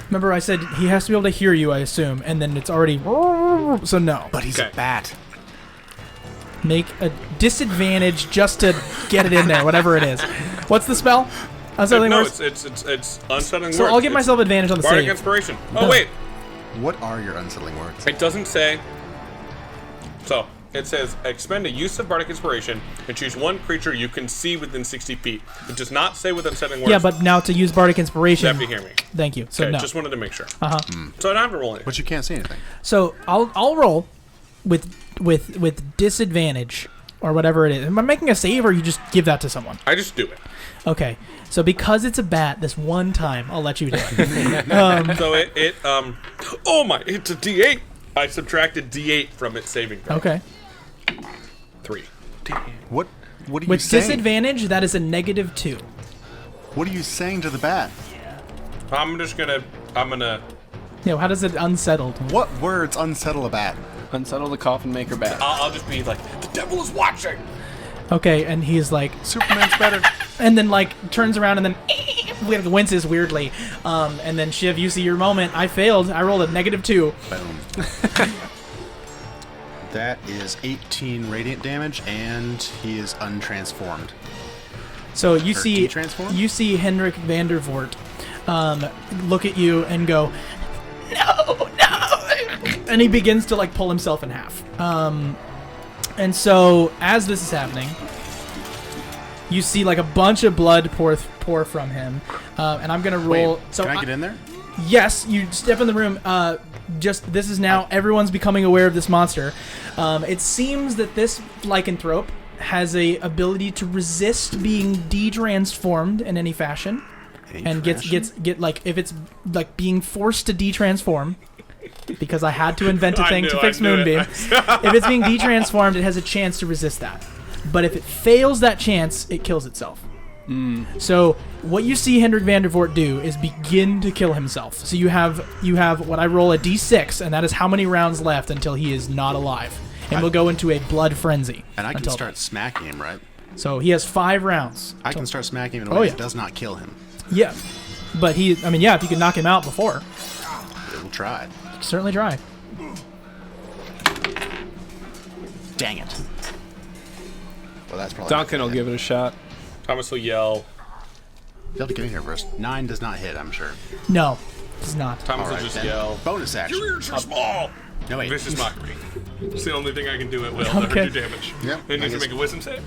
Remember, I said he has to be able to hear you. I assume, and then it's already. So no. But he's Okay. a bat. Make a disadvantage just to get it in there, whatever it is. What's the spell? Unsettling No, words. it's unsettling words. So I'll give It's myself advantage on the Bardic save. inspiration. No. Oh wait, What are your unsettling words? it doesn't say. So it says expend a use of bardic inspiration and choose one creature you can see within 60 feet. It does not say with unsettling words. Yeah, but now to use bardic inspiration. You have to hear me. Thank you. So Okay, no. just wanted to make sure. Uh huh. So I don't have to roll anything. But you can't see anything. So I'll roll with disadvantage or whatever it is. Am I making a save or you just give that to someone? I just do it. Okay. So because it's a bat, this one time I'll let you do it. So oh my, it's a D8. I subtracted D8 from its saving throw. Okay. 3. What are you With saying? disadvantage, that is a -2. What are you saying to the bat? I'm gonna. How does it unsettled? What words unsettle a bat? Unsettle the coffin maker bat. I'll just be like, the devil is watching. Okay, and he's like, Superman's better. and then like turns around and then winces weirdly. And then Shiv, you see your moment. I failed. I rolled a -2. Boom. That is 18 radiant damage, and he is untransformed. So you Or see, detransform? Henrik Vandervoort look at you and go, no, and he begins to like pull himself in half. And so as this is happening, you see like a bunch of blood pour from him, and I'm gonna roll. Wait, so can I get in there? Yes, you step in the room. Just this is now everyone's becoming aware of this monster. It seems that this lycanthrope has a ability to resist being de-transformed in any fashion, and get like if it's like being forced to de-transform. Because I had to invent a thing to fix Moonbeam. If it's being de-transformed, it has a chance to resist that. But if it fails that chance, it kills itself. So what you see Hendrik van der Voort do is begin to kill himself. So you have what I roll a d6, and that is how many rounds left until he is not alive. And we'll go into a blood frenzy. And I can start smacking him, right? So he has 5 rounds. I can start smacking him in a way that does not kill him. Yeah. But if you can knock him out before. We'll try. Certainly try. Dang it. Well, that's probably Duncan will give it a shot. Thomas will yell. You'll have to get in here first. 9 does not hit, I'm sure. No, it's not. Thomas will Alright, just then. yell. Bonus action. Your ears are small. No, wait. Vicious mockery. It's the only thing I can do at will to Okay. hurt your damage. Yep, It I needs to guess- make a wisdom save.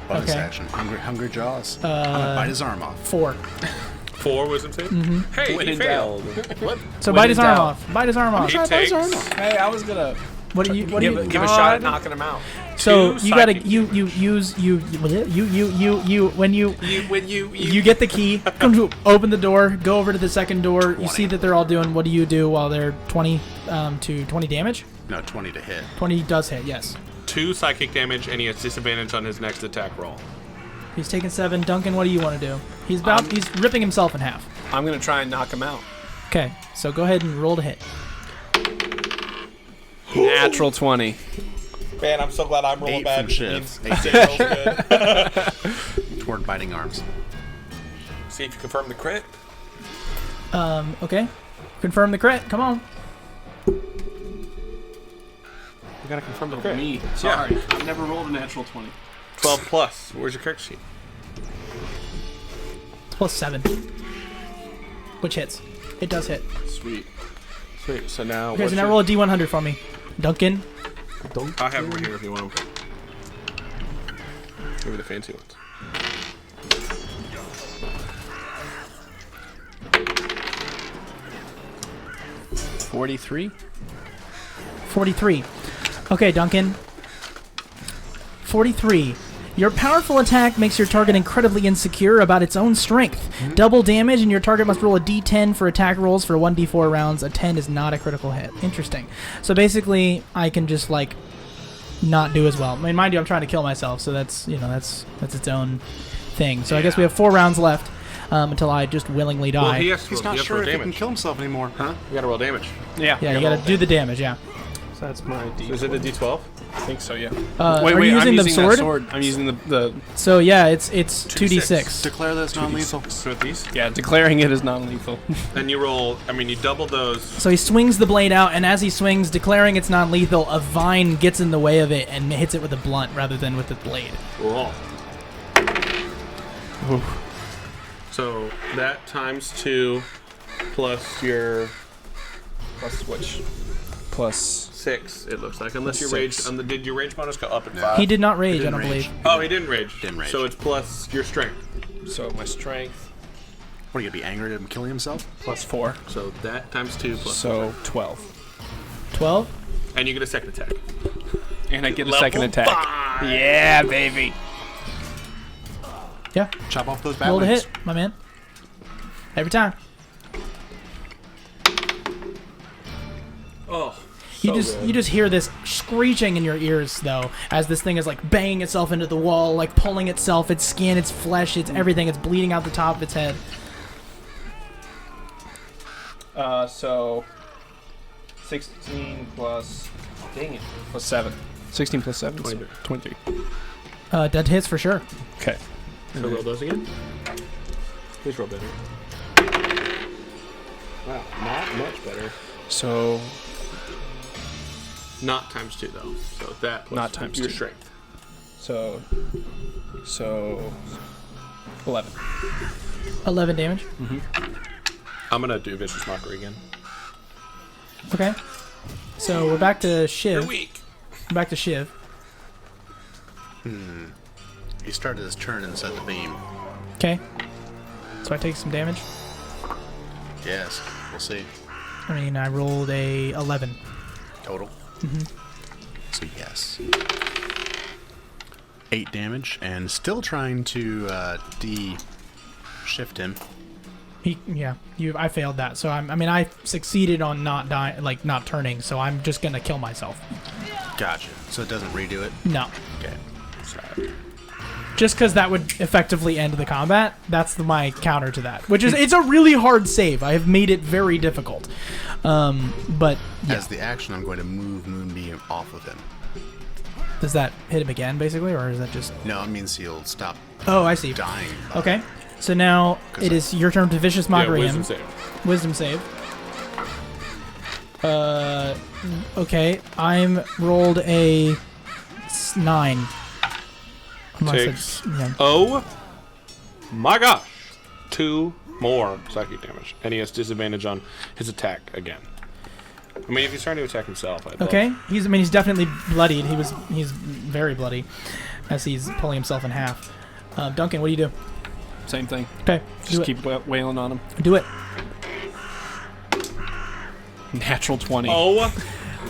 Bonus Okay. action. Hungry jaws. I'm gonna bite his arm off. 4. 4 wisdom save. Hey, When he in failed. What? So When bite in his arm doubt. off. Bite his arm off. He takes. Hey, I was gonna What do you? give a shot at knocking him out. So Two you gotta psychic you use you when you get the key, open the door, go over to the second door. You 20. see that they're all doing. What do you do while they're 20 to 20 damage? No, 20 to hit. 20 does hit. Yes. 2 psychic damage, and he has disadvantage on his next attack roll. He's taking 7. Duncan, what do you want to do? He's ripping himself in half. I'm gonna try and knock him out. Okay, so go ahead and roll to hit. Natural 20. Man, I'm so glad I'm rolling 8 bad. from Shiv. 8 Zero good. toward biting arms. See if you confirm the crit. Okay. Confirm the crit. Come on. You gotta confirm the crit. Me. Sorry. I've never rolled a natural 20. 12 plus. Where's your character sheet? It's plus 7. Which hits. It does hit. Sweet. Sweet. So now. Okay, so now roll a d100 for me. Duncan. I have them here if you want them. Give me the fancy ones. $43. 43. Okay, Duncan. 43. Your powerful attack makes your target incredibly insecure about its own strength. Double damage, and your target must roll a d10 for attack rolls for 1d4 rounds. A 10 is not a critical hit. Interesting. So basically, I can just, like, not do as well. I mean, mind you, I'm trying to kill myself, so that's its own thing. So I guess we have 4 rounds left until I just willingly die. Well, he has to He's roll, not he has to sure roll if he can damage. kill himself anymore. Huh? You gotta roll damage. Yeah. yeah, you gotta do the damage, yeah. So that's my D. Is it a d12? I think so, yeah. Are you using the that sword? sword? I'm using the So yeah, it's 2d6. Declare that it's non-lethal. So with these, yeah, declaring it as non-lethal. then you roll. I mean, you double those. So he swings the blade out, and as he swings, declaring it's non-lethal, a vine gets in the way of it and hits it with a blunt rather than with the blade. Cool. So that times 2 plus your Plus which? Plus 6. It looks like, unless your Six. rage. Did your rage bonus go up at No. 5? He did not rage, I didn't don't rage. believe. Oh, he didn't rage. Didn't rage. So it's plus your strength. so my strength What, are you gonna be angry at him killing himself? plus 4. So that times 2 plus. So 12. 12? And you get a second attack. And I get a Level second attack. 5. Yeah, baby. Yeah. Chop off those bat Roll to wings. hit, my man. Every time. Oh. You just hear this screeching in your ears though, as this thing is like banging itself into the wall, like pulling itself, its skin, its flesh, its everything. It's bleeding out the top of its head. So 16 plus. Dang it. Plus 7. 16 plus 7. 23. 23. That hits for sure. Okay. So roll those again. Please roll better. Wow, not much better. So Not times 2 though. So that plus Not times your 2. strength. so 11. 11 damage. I'm gonna do vicious mockery again. Okay. So we're back to Shiv. You're weak. Back to Shiv. He started his turn and set the beam. Okay. So I take some damage. Yes, we'll see. I mean, I rolled a 11. Total? So yes. 8 damage, and still trying to de-shift him. I failed that. So I succeeded on not dying, like not turning. So I'm just gonna kill myself. Gotcha. So it doesn't redo it? No. Okay. Sorry. Just because that would effectively end the combat. That's my counter to that. Which is, it's a really hard save. I have made it very difficult. But yeah. As the action, I'm going to move Moonbeam off of him. Does that hit him again, basically, or is that just? No, it means he'll stop. Oh, I see. Dying. Okay. So now it is your turn to vicious mockery him. Wisdom save. Okay. I'm rolled a 9. Takes. Oh my gosh! 2 more psychic damage, and he has disadvantage on his attack again. I mean, if he's trying to attack himself, okay. He's definitely bloodied. He's very bloody, as he's pulling himself in half. Duncan, what do you do? Same thing. Okay. Just keep wailing on him. Do it. Natural 20. Oh,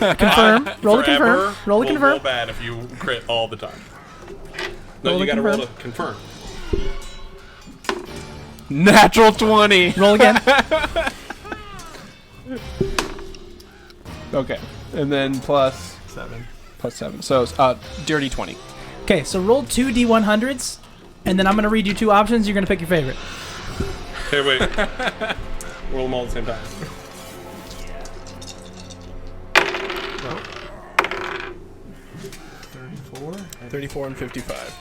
Confirm. Roll to confirm. Roll to confirm. Roll bad if you crit all the time. No, Roll you to gotta roll to confirm. Natural 20. Roll again. Okay. And then plus 7. Plus 7. So, dirty 20. Okay, so roll 2 D100s, and then I'm gonna read you 2 options. You're gonna pick your favorite. Hey, wait. Roll them all at the same time. 34 and 55.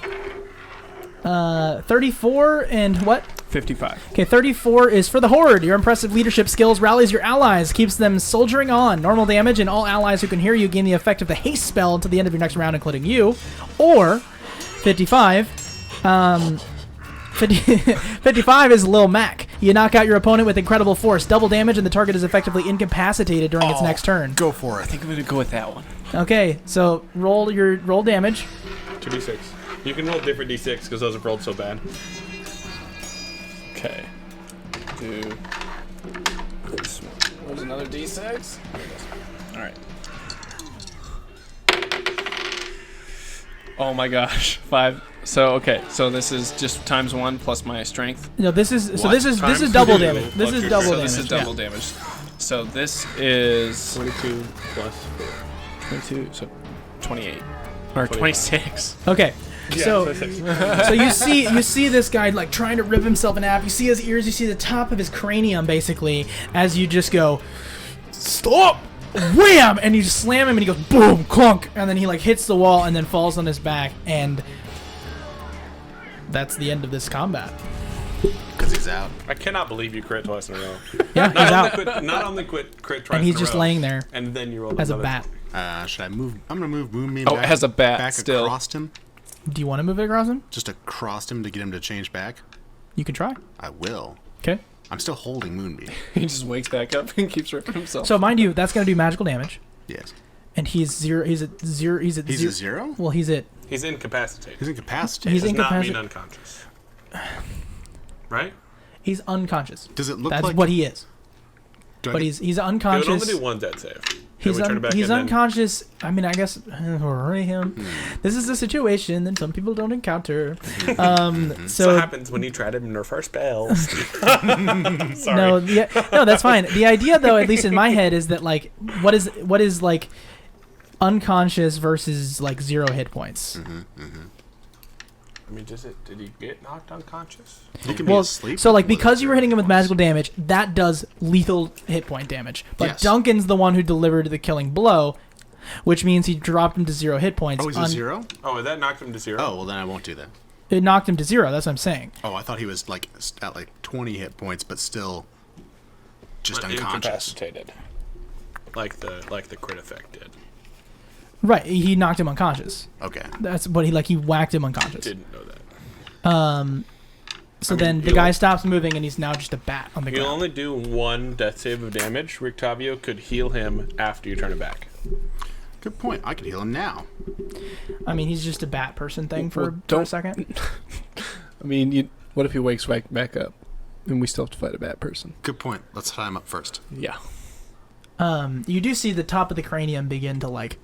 34 and what? 55. Okay, 34 is for the Horde. Your impressive leadership skills rallies your allies, keeps them soldiering on. Normal damage, and all allies who can hear you gain the effect of the haste spell until the end of your next round, including you. Or 55. 55 is Lil Mac. You knock out your opponent with incredible force, double damage, and the target is effectively incapacitated during its next turn. Go for it. I think I'm going to go with that one. Okay, so roll damage. 2d6. You can roll different d6 because those have rolled so bad. Okay. Do this one. Where's another d6? Alright. Oh my gosh. 5. So this is just times 1 plus my strength. No, this is Times double 2 damage. This is double So damage. this is double damage. So this is 22 plus 4. 22, so 28. Or 26. Okay. So, 26. so you see this guy like trying to rip himself in half. You see his ears. You see the top of his cranium, basically, as you just go, stop, wham, and you just slam him, and he goes boom, clunk, and then he like hits the wall and then falls on his back, and that's the end of this combat. Because he's out. I cannot believe you crit twice in a row. Yeah, he's out, Not only crit twice and he's in a just row, laying there and then you roll as a another. bat. Should I move? I'm going to move Moonbeam Oh, back, as a bat back still. across him. Do you want to move it across him? Just across him to get him to change back? You can try. I will. Okay. I'm still holding Moonbeam. He just wakes back up and keeps ripping himself. So mind you, that's gonna do magical damage, Yes. and he's zero. He's at zero. He's at He's zero. a 0? Well, he's at. He's incapacitated. He's incapacitated. He's Does not mean incapacitated. unconscious. Right? He's unconscious. Does it look That's like... what he is. do I But get- he's He would unconscious. only do one death save. He's Then we turn it back and then- unconscious. I mean, I guess this is a situation that some people don't encounter. So So what happens when you try to nerf our spells? Sorry. no, that's fine. The idea, though, at least in my head, is that like, what is like unconscious versus like 0 hit points. I mean, did he get knocked unconscious? He can be Well, asleep. so like with because you were hitting him with 0 magical damage, that does lethal hit point damage. But Yes. Duncan's the one who delivered the killing blow, which means he dropped him to 0 hit points. Oh, he's a 0? Oh, that knocked him to 0. Oh, well then I won't do that. It knocked him to 0. That's what I'm saying. Oh, I thought he was like at like 20 hit points, but still just But unconscious. incapacitated. Like the crit effect did. Right, he knocked him unconscious. Okay. That's what he whacked him unconscious. Didn't know that. So I mean, then the you'll- guy stops moving and he's now just a bat on the You'll ground. only do 1 death save of damage. Rictavio could heal him after you turn it back. Good point. I could heal him now. I mean, he's just a bat person thing for a don't- second. I mean, what if he wakes right back up and we still have to fight a bad person? Good point. Let's tie him up first. Yeah. You do see the top of the cranium begin to like,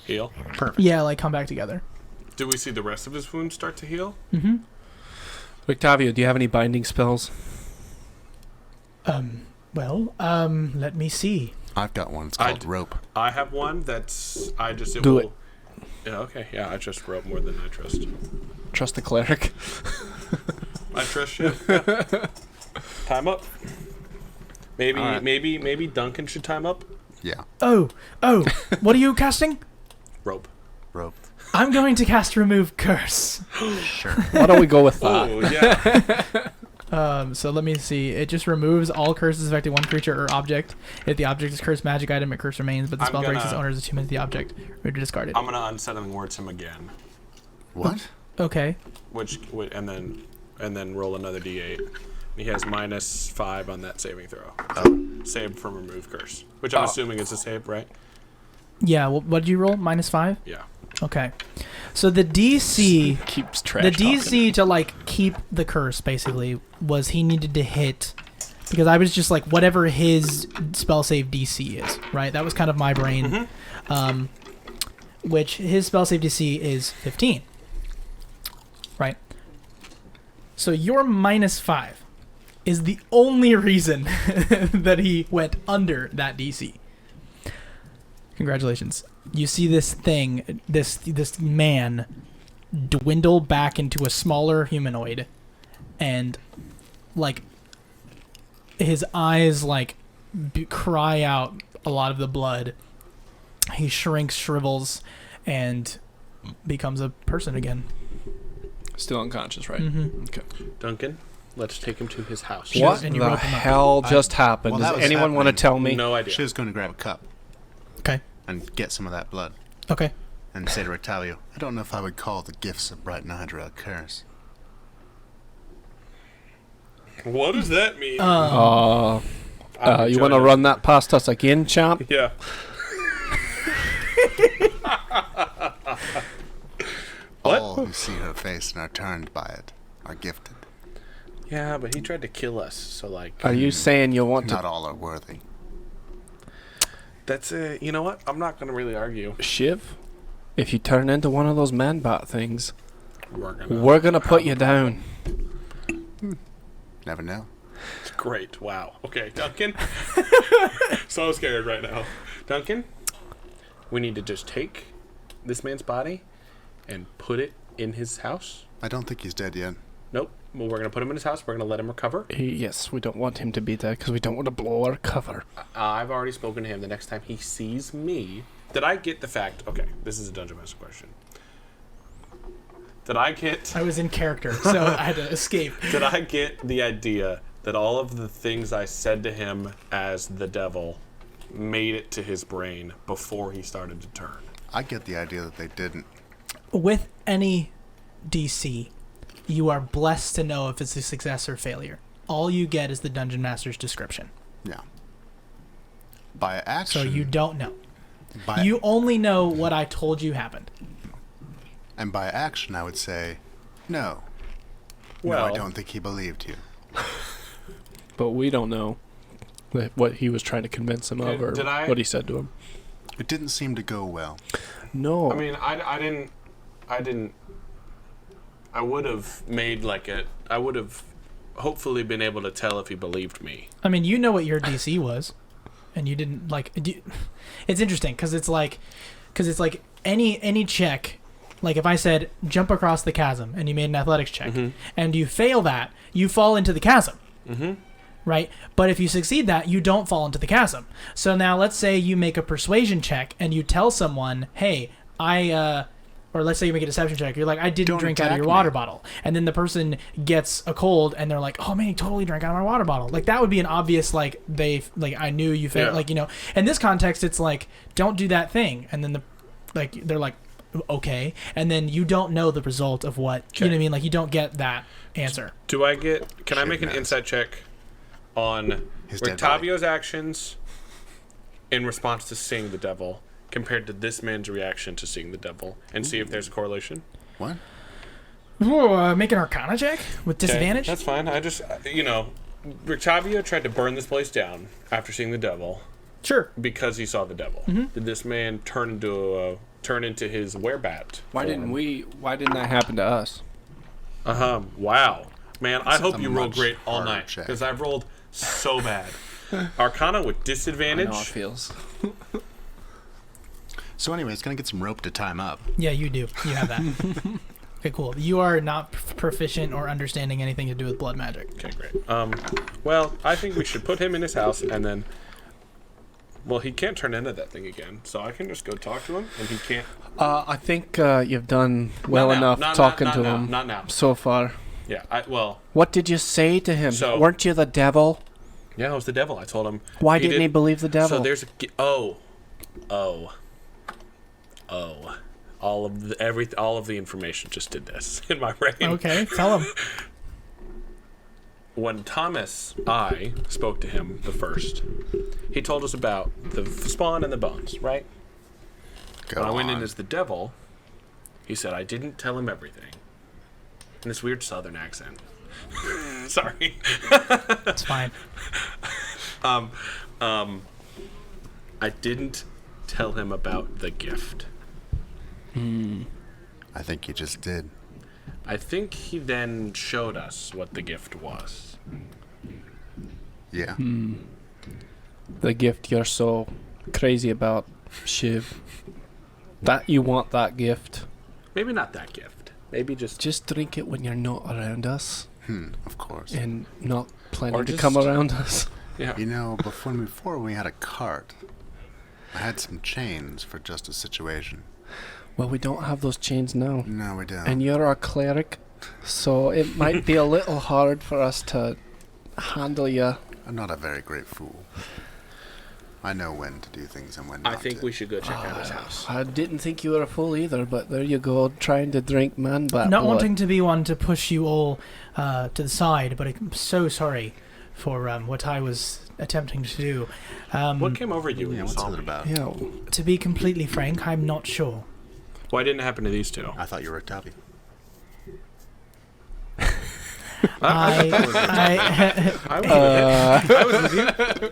Heal. Perfect. yeah, like come back together. Do we see the rest of his wounds start to heal? Mm-hmm. Octavio, do you have any binding spells? Let me see. I've got one. It's called d- rope. I have one that's it Do will. it. Yeah. Okay. Yeah. I trust rope more than I trust. Trust the cleric. I trust you. Yeah. Time up. Maybe All right. maybe Duncan should time up. Yeah. Oh, what are you casting? Rope. Rope. I'm going to cast Remove Curse. Sure. Why don't we go with that? Oh yeah. So let me see. It just removes all curses affecting one creature or object. If the object is cursed magic item, a curse remains, but the I'm spell breaks its gonna- owner as attunement to the object. Or to discard it. I'm gonna unsettling words him again, What? Okay. and then roll another d8. He has -5 on that saving throw. Oh. Save from remove curse, which I'm assuming is a save, right? Yeah, well, what did you roll? -5? Yeah. Okay. So the DC... Keeps trash The talking. DC to like keep the curse basically was he needed to hit, because I was just like whatever his spell save DC is, right? That was kind of my brain. Which his spell save DC is 15. Right? So your -5 is the only reason that he went under that DC. Congratulations. You see this thing, this man dwindle back into a smaller humanoid, and like his eyes like cry out a lot of the blood. He shrinks, shrivels, and becomes a person again. Still unconscious, right? Mm-hmm. Okay. Duncan, let's take him to his house. Sure. What And you the rope him up. hell just happened? well, that Does was anyone want to happening. tell me? No idea. She was going to grab a cup Okay. and get some of that blood Okay. and say to Rictavio, I don't know if I would call the gifts of Bright Nihedra a curse. What does that mean? You I'm want to enjoying run that past us again, champ? it. Yeah. What? All who see her face and are turned by it are gifted. Yeah, but he tried to kill us, so like. Are you saying you want Not to all are worthy. That's it. You know what? I'm not gonna really argue. Shiv? If you turn into one of those man-bat things, We're we're gonna put you down. Never know. Great. Wow. Okay, Duncan. So scared right now. Duncan, we need to just take this man's body and put it in his house. I don't think he's dead yet. Nope. Well, we're gonna put him in his house. We're gonna let him recover. Yes, we don't want him to be there because we don't want to blow our cover. I've already spoken to him. The next time he sees me, did I get the fact? Okay, this is a Dungeon Master question. Did I get? I was in character, so I had to escape. Did I get the idea that all of the things I said to him as the devil made it to his brain before he started to turn? I get the idea that they didn't. With any DC, you are blessed to know if it's a success or failure. All you get is the Dungeon Master's description. Yeah. By action. So you don't know. By, You only know what I told you happened. and by action, I would say, no. Well, No, I don't think he believed you. But we don't know what he was trying to convince him of or Did I- what he said to him. It didn't seem to go well. No. I mean, I didn't. I would have made like a. I would have hopefully been able to tell if he believed me. I mean, you know what your DC was, and you didn't like. It's interesting because it's like any check. Like if I said jump across the chasm and you made an athletics check and you fail that, you fall into the chasm. Mm-hmm. Right? But if you succeed that, you don't fall into the chasm. So now let's say you make a persuasion check and you tell someone, hey, or let's say you make a deception check. You're like, I didn't Don't drink out of attack your me. water bottle. And then the person gets a cold and they're like, oh man, he totally drank out of my water bottle. Like that would be an obvious, like I knew you failed. Yeah. Like, you know, in this context, it's like, don't do that thing. And then they're like, okay. And then you don't know the result of what, you know what I mean? Like you don't get that answer. Do I get? Can I Shit, make an man. insight check on His dead body. Rictavio's actions in response to seeing the devil, compared to this man's reaction to seeing the devil, and see if there's a correlation? What? Ooh, make an Arcana check with Okay, disadvantage. that's fine. I just, Rictavio tried to burn this place down after seeing the devil Sure. because he saw the devil. Did this man turn into his werebat? Why didn't that happen to us? Wow. Man, I hope a you roll much great all harder night, check. because I've rolled so bad. Arcana with I disadvantage. know how it feels. So anyway, it's gonna get some rope to tie him up. Yeah, you do. You have that. Okay, cool. You are not proficient or understanding anything to do with blood magic. Okay, great. Well, I think we should put him in his house, and then... Well, he can't turn into that thing again, so I can just go talk to him, and he can't... I think you've done well Not now. enough Not talking now. to Not him now. Not now. so far. Yeah, What did you say to him? So- Weren't you the devil? Yeah, it was the devil. I told him. Why didn't he believe the devil? So there's a... Oh. All of the information just did this in my brain. Okay, tell him. When I spoke to him the first, he told us about the spawn and the bones, right? Go When I went in on. as the devil, he said I didn't tell him everything. In this weird southern accent. Sorry. It's fine. I didn't tell him about the gift. I think you just did. I think he then showed us what the gift was. Yeah. The gift you're so crazy about, Shiv. That you want that gift. Maybe not that gift. Maybe just... Just drink it when you're not around us Of course. and not planning Or to just- come around us. Yeah. You know, before we had a cart, I had some chains for just a situation. Well, we don't have those chains now. No, we don't. And you're our cleric, so it might be a little hard for us to handle you. I'm not a very great fool. I know when to do things and when not I think to. we should go check out his house. I didn't think you were a fool either, but there you go, trying to drink man-bat Not blood. wanting to be one to push you all to the side, but I'm so sorry for what I was attempting to do. What came over you when Yeah, you what's saw it me? about? Yeah, To be completely frank, I'm not sure. Why didn't it happen to these two? I thought you were a Tavi. I was with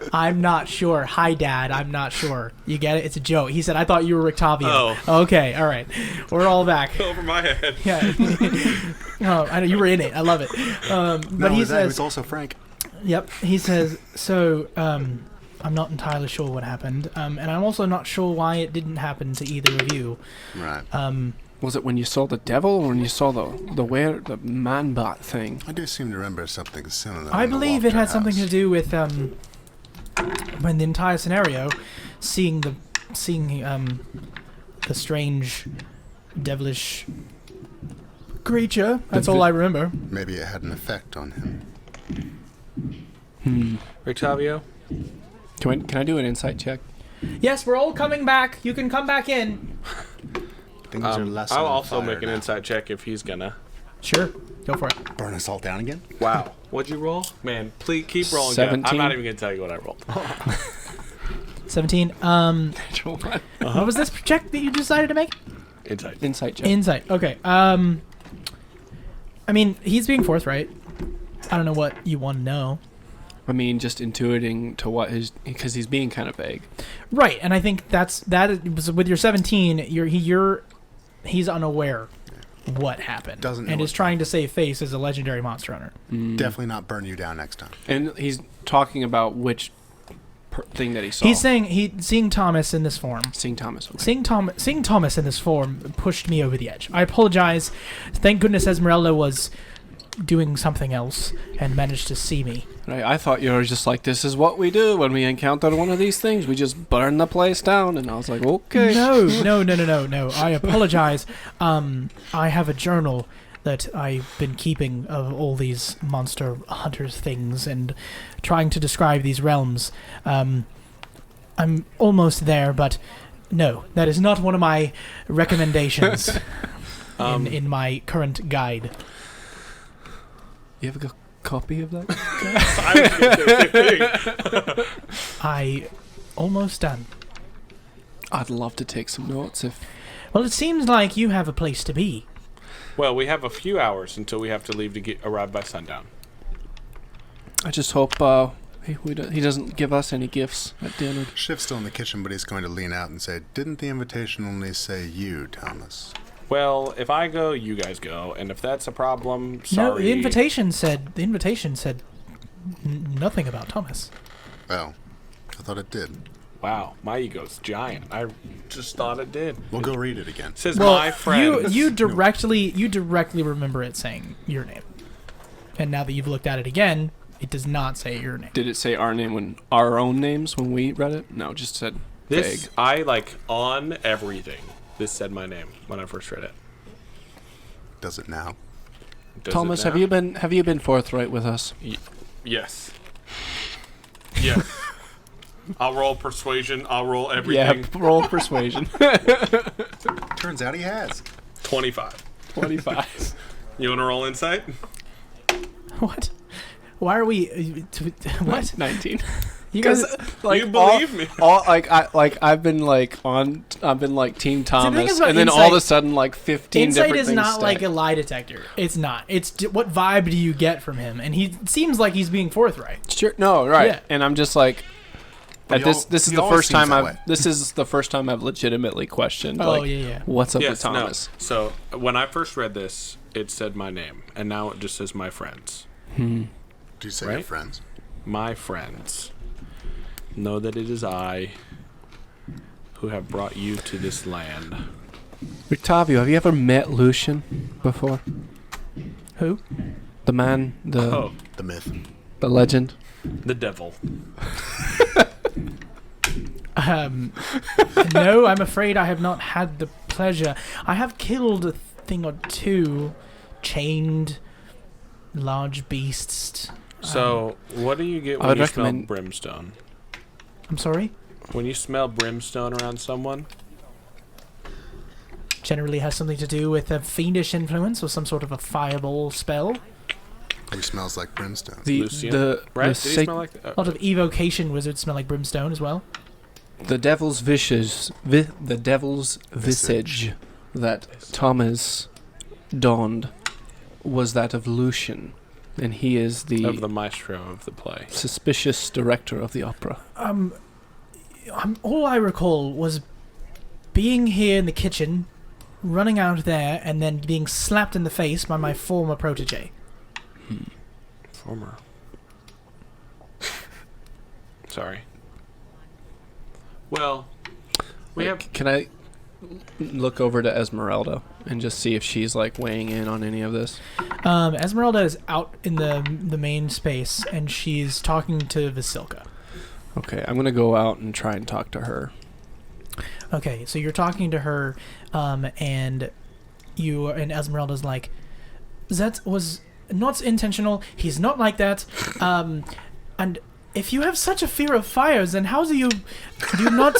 you. I'm not sure. Hi, Dad. I'm not sure. You get it? It's a joke. He said, I thought you were Rictavio. Oh. Okay, all right. We're all back. Over my head. Yeah. Oh, I know. You were in it. I love it. But No, he that says... was also Frank. Yep. He says, so, I'm not entirely sure what happened. And I'm also not sure why it didn't happen to either of you. Right. was it when you saw the devil or when you saw the man-bat thing? I do seem to remember something similar. I in the believe it Walker had something house. to do with when the entire scenario, seeing the strange, devilish creature. That's all I remember. Maybe it had an effect on him. Rictavio? Can I do an insight check? Yes, we're all coming back. You can come back in. Things are less I'll on also fire make an now. insight check if he's gonna. Sure, go for it. Burn us all down again? Wow. What'd you roll? Man, please keep rolling. 17. I'm not even gonna tell you what I rolled. 17. What was this check that you decided to make? Insight. Insight check. Insight. Okay. I mean, he's being forthright. I don't know what you want to know. I mean, just intuiting to what his, because he's being kind of vague. Right, and I think that is, with your 17, he's unaware what happened, Doesn't know and what is trying to save face as a legendary monster hunter. Definitely not burn you down next time. And he's talking about which thing that he saw. He's saying seeing Thomas in this form. Seeing Thomas. Okay. Seeing Thomas in this form pushed me over the edge. I apologize. Thank goodness Esmeralda was doing something else and managed to see me. Right, I thought you were just like, this is what we do when we encounter one of these things. We just burn the place down. And I was like, okay. No. I apologize. I have a journal that I've been keeping of all these monster hunters things and trying to describe these realms. I'm almost there, but no, that is not one of my recommendations in my current guide. You have a copy of that? I was gonna say the same thing. I almost done. I'd love to take some notes if... Well, it seems like you have a place to be. Well, we have a few hours until we have to leave to arrive by sundown. I just hope he doesn't give us any gifts at dinner. Shiv's still in the kitchen, but he's going to lean out and say, "Didn't the invitation only say you, Thomas?" Well, if I go, you guys go, and if that's a problem, sorry. No, the invitation said nothing about Thomas. Oh, I thought it did. Wow, my ego's giant. I just thought it did. We'll go read it again. It says my friend. You directly remember it saying your name, and now that you've looked at it again, it does not say your name. Did it say our name when our own names when we read it? No, just said This, vague. I like on everything. This said my name when I first read it. Does it now? Does Thomas, it now? have you been forthright with us? Yes. Yes. I'll roll persuasion. I'll roll everything. Yeah, roll persuasion. Turns out he has. 25. 25. You want to roll insight? What? Why are we? What? 19. You guys? You believe me. I've been like Team Thomas, about and then all of a sudden like 15 Insight different is things not stack. like a lie detector. It's not. It's what vibe do you get from him? And he seems like he's being forthright. Sure, no, right. Yeah. And I'm just like, But this is he the always first seems time that way. this is the first time I've legitimately questioned. Oh, like, yeah. what's up with Yes, Thomas? no. So when I first read this, it said my name, and now it just says my friends. Do you say your Right? friends? My friends. Know that it is I who have brought you to this land. Octavio, have you ever met Lucian before? Who? The man, Oh, The myth. the legend. the devil. No, I'm afraid I have not had the pleasure. I have killed a thing or two, chained large beasts. So, what do you get I when would you smell recommend- brimstone? I'm sorry? When you smell brimstone around someone? Generally has something to do with a fiendish influence or some sort of a fireball spell. Who smells like brimstone? Lucian? The Right? the, Did he sa- smell like that? A lot of evocation wizards smell like brimstone as well. the devil's visage that Thomas donned was that of Lucian, and he is of the maestro of the play. suspicious director of the opera. All I recall was being here in the kitchen, running out there, and then being slapped in the face by my former protege. Former. Sorry. Well, we have... Can I look over to Esmeralda and just see if she's like weighing in on any of this? Esmeralda is out in the main space, and she's talking to Vasilka. Okay, I'm gonna go out and try and talk to her. Okay, so you're talking to her, and Esmeralda's like, that was not intentional. He's not like that. And if you have such a fear of fires, then how do you not?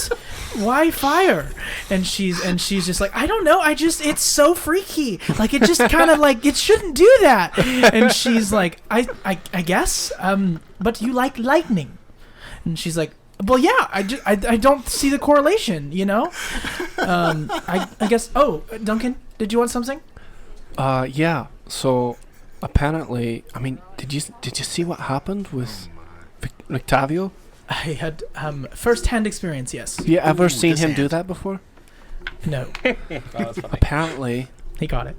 Why fire? And she's just like, I don't know. It's so freaky. Like it just kind of like it shouldn't do that. And she's like, I guess. But you like lightning. And she's like, well, yeah, I don't see the correlation, you know? I guess, Duncan, did you want something? Yeah. So, apparently, I mean, did you see what happened with Octavio? I had first-hand experience, yes. Have you ever seen this him do hand. that before? No, Oh, that's funny. Apparently, he got it.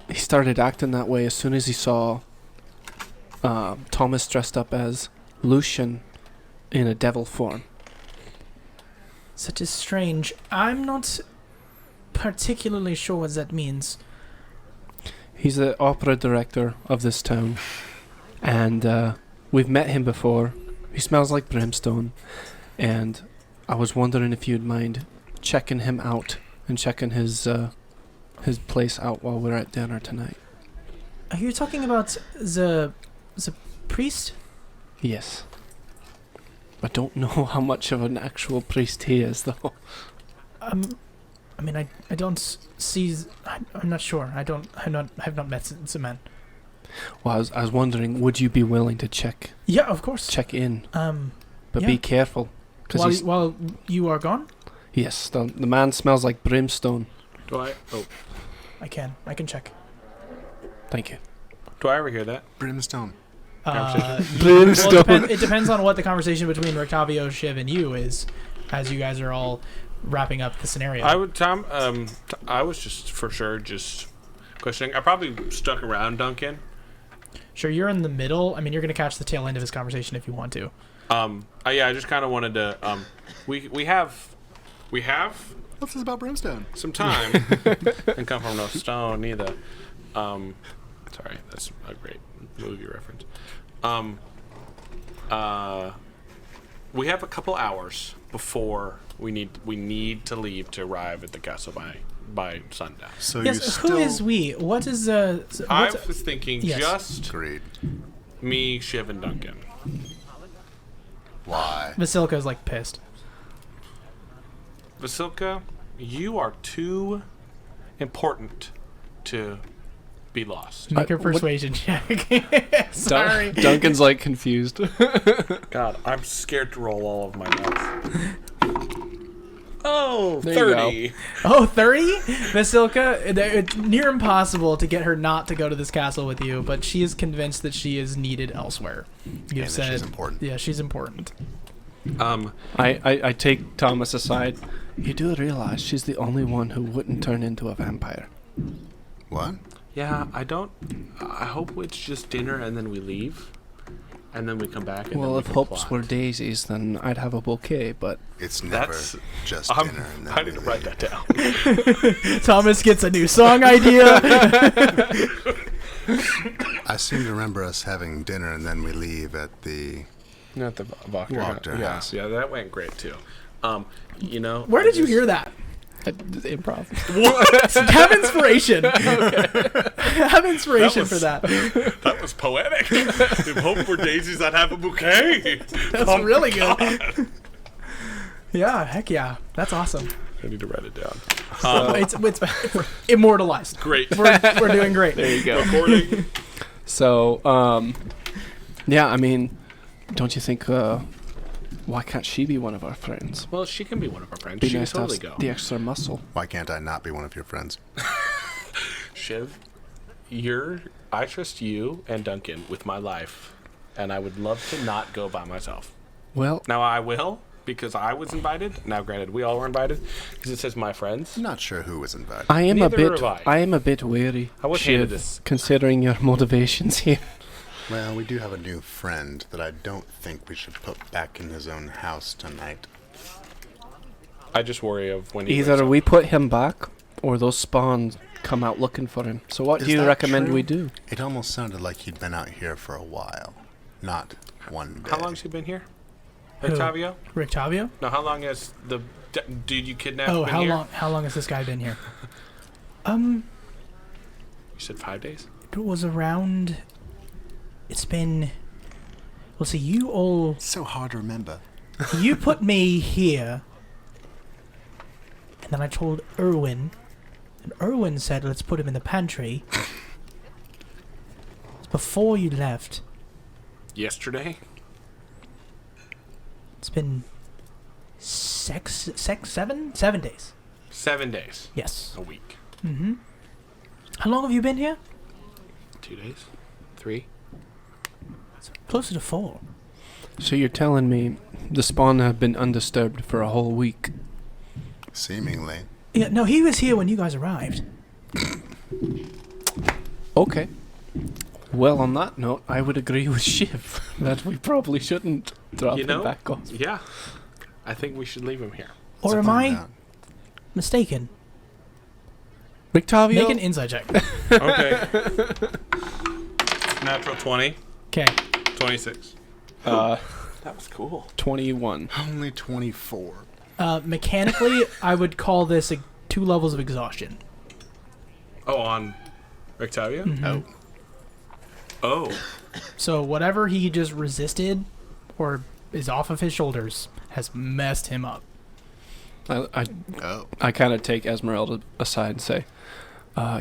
he started acting that way as soon as he saw Thomas dressed up as Lucian in a devil form. That is strange. I'm not particularly sure what that means. He's the opera director of this town, and we've met him before. He smells like brimstone, and I was wondering if you'd mind checking him out and checking his place out while we're at dinner tonight. Are you talking about the priest? Yes. I don't know how much of an actual priest he is, though. I mean, I don't see. I'm not sure. I have not met the man. Well, I was wondering, would you be willing to check Yeah, of course. in? but Yeah. be careful. Because While you are gone, yes, the man smells like brimstone. Do I? Oh, I can check. Thank you. do I ever hear that? Brimstone. Brimstone. Well, it depends on what the conversation between Rictavio, Shiv, and you is, as you guys are all wrapping up the scenario. I would, Tom. I was just for sure just questioning. I probably stuck around Duncan. Sure, you're in the middle. I mean, you're going to catch the tail end of his conversation if you want to. Yeah, I just kind of wanted to. We have What's this about brimstone? some time and come from no stone either. Sorry, that's a great movie reference. We have a couple hours before we need to leave to arrive at the castle by sundown. So Yes, you who still is we? What is I what's, was thinking Yes. just agreed. me, Shiv, and Duncan. Why? Vasilka's like pissed. Vasilka, you are too important to be lost. Make her what- persuasion check. Sorry. Duncan's like confused. God, I'm scared to roll all of my dice. Oh, There you 30. Oh, 30? Vasilka, it's near impossible to get her not to go to this castle with you, but she is convinced that she is needed elsewhere. You've And said that she's important. Yeah, she's important. I take Thomas aside. You do realize she's the only one who wouldn't turn into a vampire. What? Yeah, I hope it's just dinner and then we leave. And then we come back and Well, then if we can hopes plot. were daisies, then I'd have a bouquet, but It's never That's- just I'm, dinner. And then I need to we write leave. that down. Thomas gets a new song idea. I seem to remember us having dinner and then we leave at the. Not the Wachter Wachter Yes, house. yeah, that went great too. Where did you hear that? improv. Have inspiration. Have inspiration for that. That was poetic. If hope were daisies, I'd have a bouquet. That's Oh, really God. good. Yeah, heck yeah. That's awesome. I need to write it down. It's immortalized. Great. We're doing great. There you go. Recording. So, yeah, I mean, don't you think, why can't she be one of our friends? Well, she can be one of our friends. Be She nice can to totally have go. the extra muscle. Why can't I not be one of your friends? Shiv, I trust you and Duncan with my life, and I would love to not go by myself. Well, Now I will, because I was invited. Now, granted, we all were invited, because it says my friends. I'm not sure who was invited. I am Neither have I. I am a bit wary, I was hated Shiv, this. considering your motivations here. Well, we do have a new friend that I don't think we should put back in his own house tonight. I just worry of when he Either wakes up. we put him back, or those spawns come out looking for him. So what Is do you that recommend true? we do? It almost sounded like he'd been out here for a while, not one day. How long's he been here? Who? Octavio? Rictavio? No, how long has the dude you kidnapped Oh, been how here? long? How long has this guy been here? You said 5 days? It was around. It's been. Well, see, you all. It's so hard to remember. You put me here, and then I told Erwin, and Erwin said, "Let's put him in the pantry." It's before you left. Yesterday? It's been 7 days. 7 days. Yes. A week. Mm-hmm. How long have you been here? 2 days? 3? Closer to 4. So you're telling me the spawn have been undisturbed for a whole week? Seemingly. Yeah, no, he was here when you guys arrived. Okay. Well, on that note, I would agree with Shiv that we probably shouldn't drop You know? him back off. Yeah. I think we should leave him here. Or So am find I out. mistaken? Rictavio? Make an insight check. Okay. Natural 20. Okay. 26. Uh, That was cool. 21. Only 24. Mechanically, I would call this 2 levels of exhaustion. Oh, on Octavio? Oh. Oh. So whatever he just resisted or is off of his shoulders has messed him up. I Oh. kind of take Esmeralda aside and say,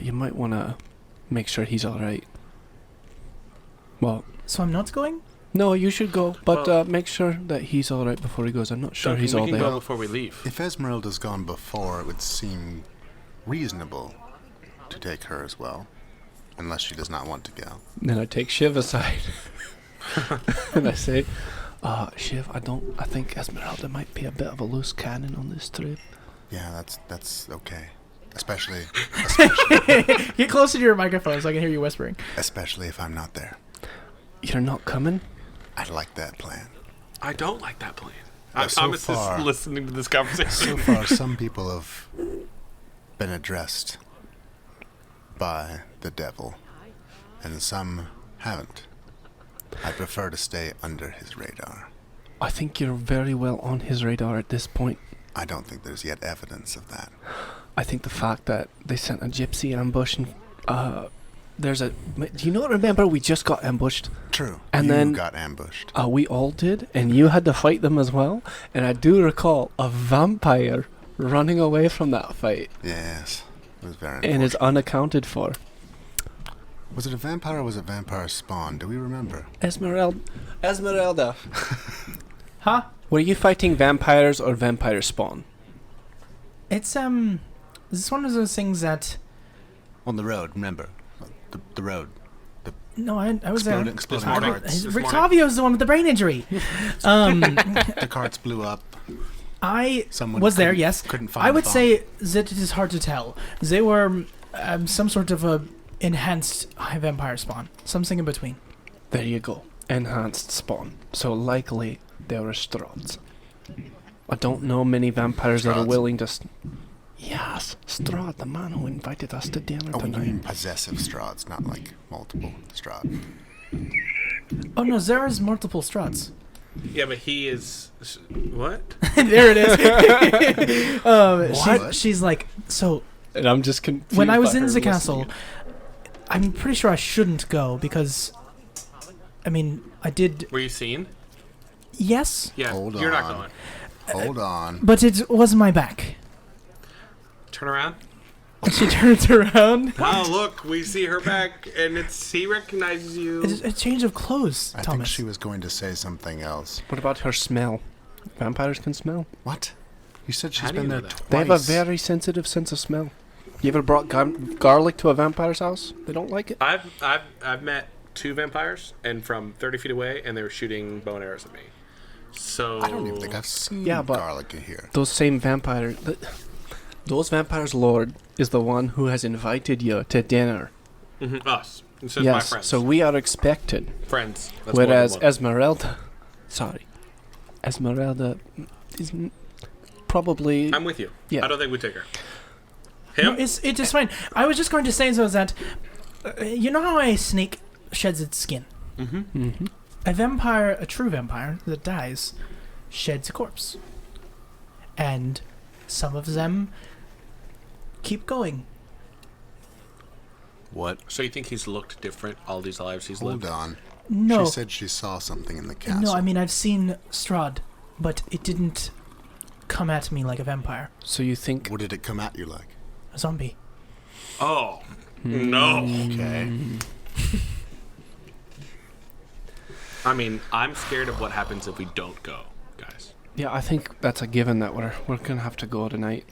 you might want to make sure he's alright. Well, So I'm not going? No, you should go, but Well- make sure that he's all right before he goes. I'm not sure Duncan, he's we all can there. go before we leave. If Esmeralda's gone before, it would seem reasonable to take her as well. Unless she does not want to go. Then I take Shiv aside. and I say, Shiv, I think Esmeralda might be a bit of a loose cannon on this trip. Yeah, that's okay. Especially Get closer to your microphone so I can hear you whispering. if I'm not there. You're not coming? I like that plan. I don't like that plan. So I'm just far- listening to this conversation. So far, some people have been addressed by the devil, and some haven't. I prefer to stay under his radar. I think you're very well on his radar at this point. I don't think there's yet evidence of that. I think the fact that they sent a gypsy ambush and do you not remember we just got ambushed? True. And you then- got ambushed. We all did, and you had to fight them as well. And I do recall a vampire running away from that fight Yes. It was very and is unfortunate. unaccounted for. Was it a vampire or was it vampire spawn? Do we remember? Esmeralda. Huh? Were you fighting vampires or vampire spawn? It's Is this one of those things that? On the road, remember? The road. No, I was there. Exploding morning. carts. This Rick morning? Tavio's the one with the brain injury. The carts blew up. I Someone was there, couldn't- yes. couldn't find I the would bomb. say that it is hard to tell. They were some sort of a enhanced high vampire spawn. Something in between. There you go. Enhanced spawn. So likely they were Strahds. I don't know many vampires that are Strahds? willing to... Yes, Strahd, the man who invited us to dinner Oh, you tonight. mean possessive Strahds, not like multiple Strahd. Oh no, there is multiple struts. Yeah, but he is... What? There it is. What? She's like, so And I'm just confused. when I was by in her the castle, listening. I'm pretty sure I shouldn't go because, I mean, I did. Were you seen? Yes, Yeah, Hold you're not on. going. Hold on. but it was my back. Turn around. And she turns around. Oh, look, we see her back, and he recognizes you. It's a change of clothes, I think Thomas. she was going to say something else. What about her smell? Vampires can smell. What? You said she's How do you been there know that? twice. They have a very sensitive sense of smell. You ever brought garlic to a vampire's house? They don't like it. I've met 2 vampires, and from 30 feet away, and they were shooting bow and arrows at me. So I don't even think I've seen Yeah, but- garlic in here. Those same vampires... Those vampires' lord is the one who has invited you to dinner. Us. This is my Yes, friends. so we are expected. Friends. That's more than Whereas one. Esmeralda... Sorry. Esmeralda is probably... I'm with you. Yeah. I don't think we take her. No, Him? it is fine. I was just going to say so that you know how a snake sheds its skin. Mm-hmm. A true vampire that dies, sheds a corpse, and some of them keep going. What? So you think he's looked different all these lives he's Hold lived? on. No, She said she saw something in the castle. no. I mean, I've seen Strahd, but it didn't come at me like a vampire, So you think... What did it come at you like? a zombie. Oh. No. Okay. I mean, I'm scared of what happens if we don't go, guys. Yeah, I think that's a given that we're gonna have to go tonight.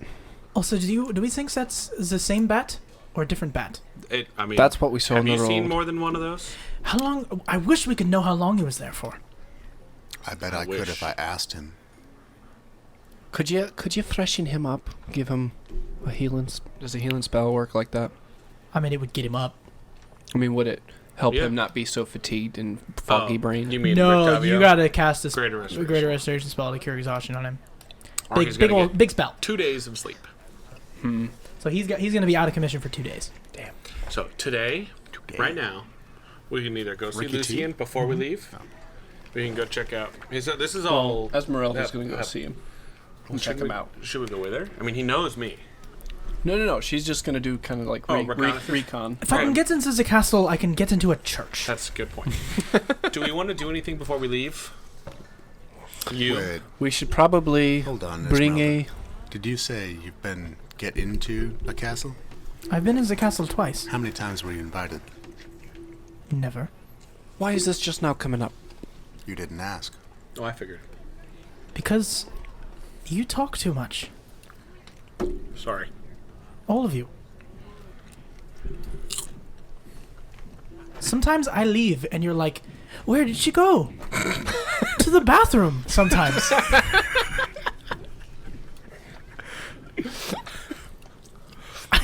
Also, do we think that's the same bat or a different bat? I mean, That's what we saw have on the you road. seen more than one of those? How long? I wish we could know how long he was there for. I bet I I could wish. if I asked him. Could you freshen him up? Give him a healing... Does a healing spell work like that? I mean, it would get him up. I mean, would it help Yeah. him not be so fatigued and foggy brained? You mean No, Rick you Tavio? gotta cast a Greater Restoration. greater restoration spell to cure exhaustion on him. Or he's Big gonna old get big spell. 2 days of sleep. So he's gonna be out of commission for 2 days. Damn. So today, right now, we can either go see Ricky T? Lucian before we leave. We can go check out. This is all. Esmeralda's Yeah, gonna go yeah. see him. And Should check him we- out. Should we go with her? I mean, he knows me. No. She's just gonna do kind of like Oh, reconnaissance? recon. If I can get into the castle, I can get into a church. That's a good point. Do we want to do anything before we leave? You. Wait, We should probably hold on. bring Esmeralda. Did you say you've been get into a castle? I've been in the castle twice. How many times were you invited? Never. Why is this just now coming up? You didn't ask. Oh, I figured. Because you talk too much. Sorry. All of you. Sometimes I leave and you're like, where did she go? To the bathroom sometimes.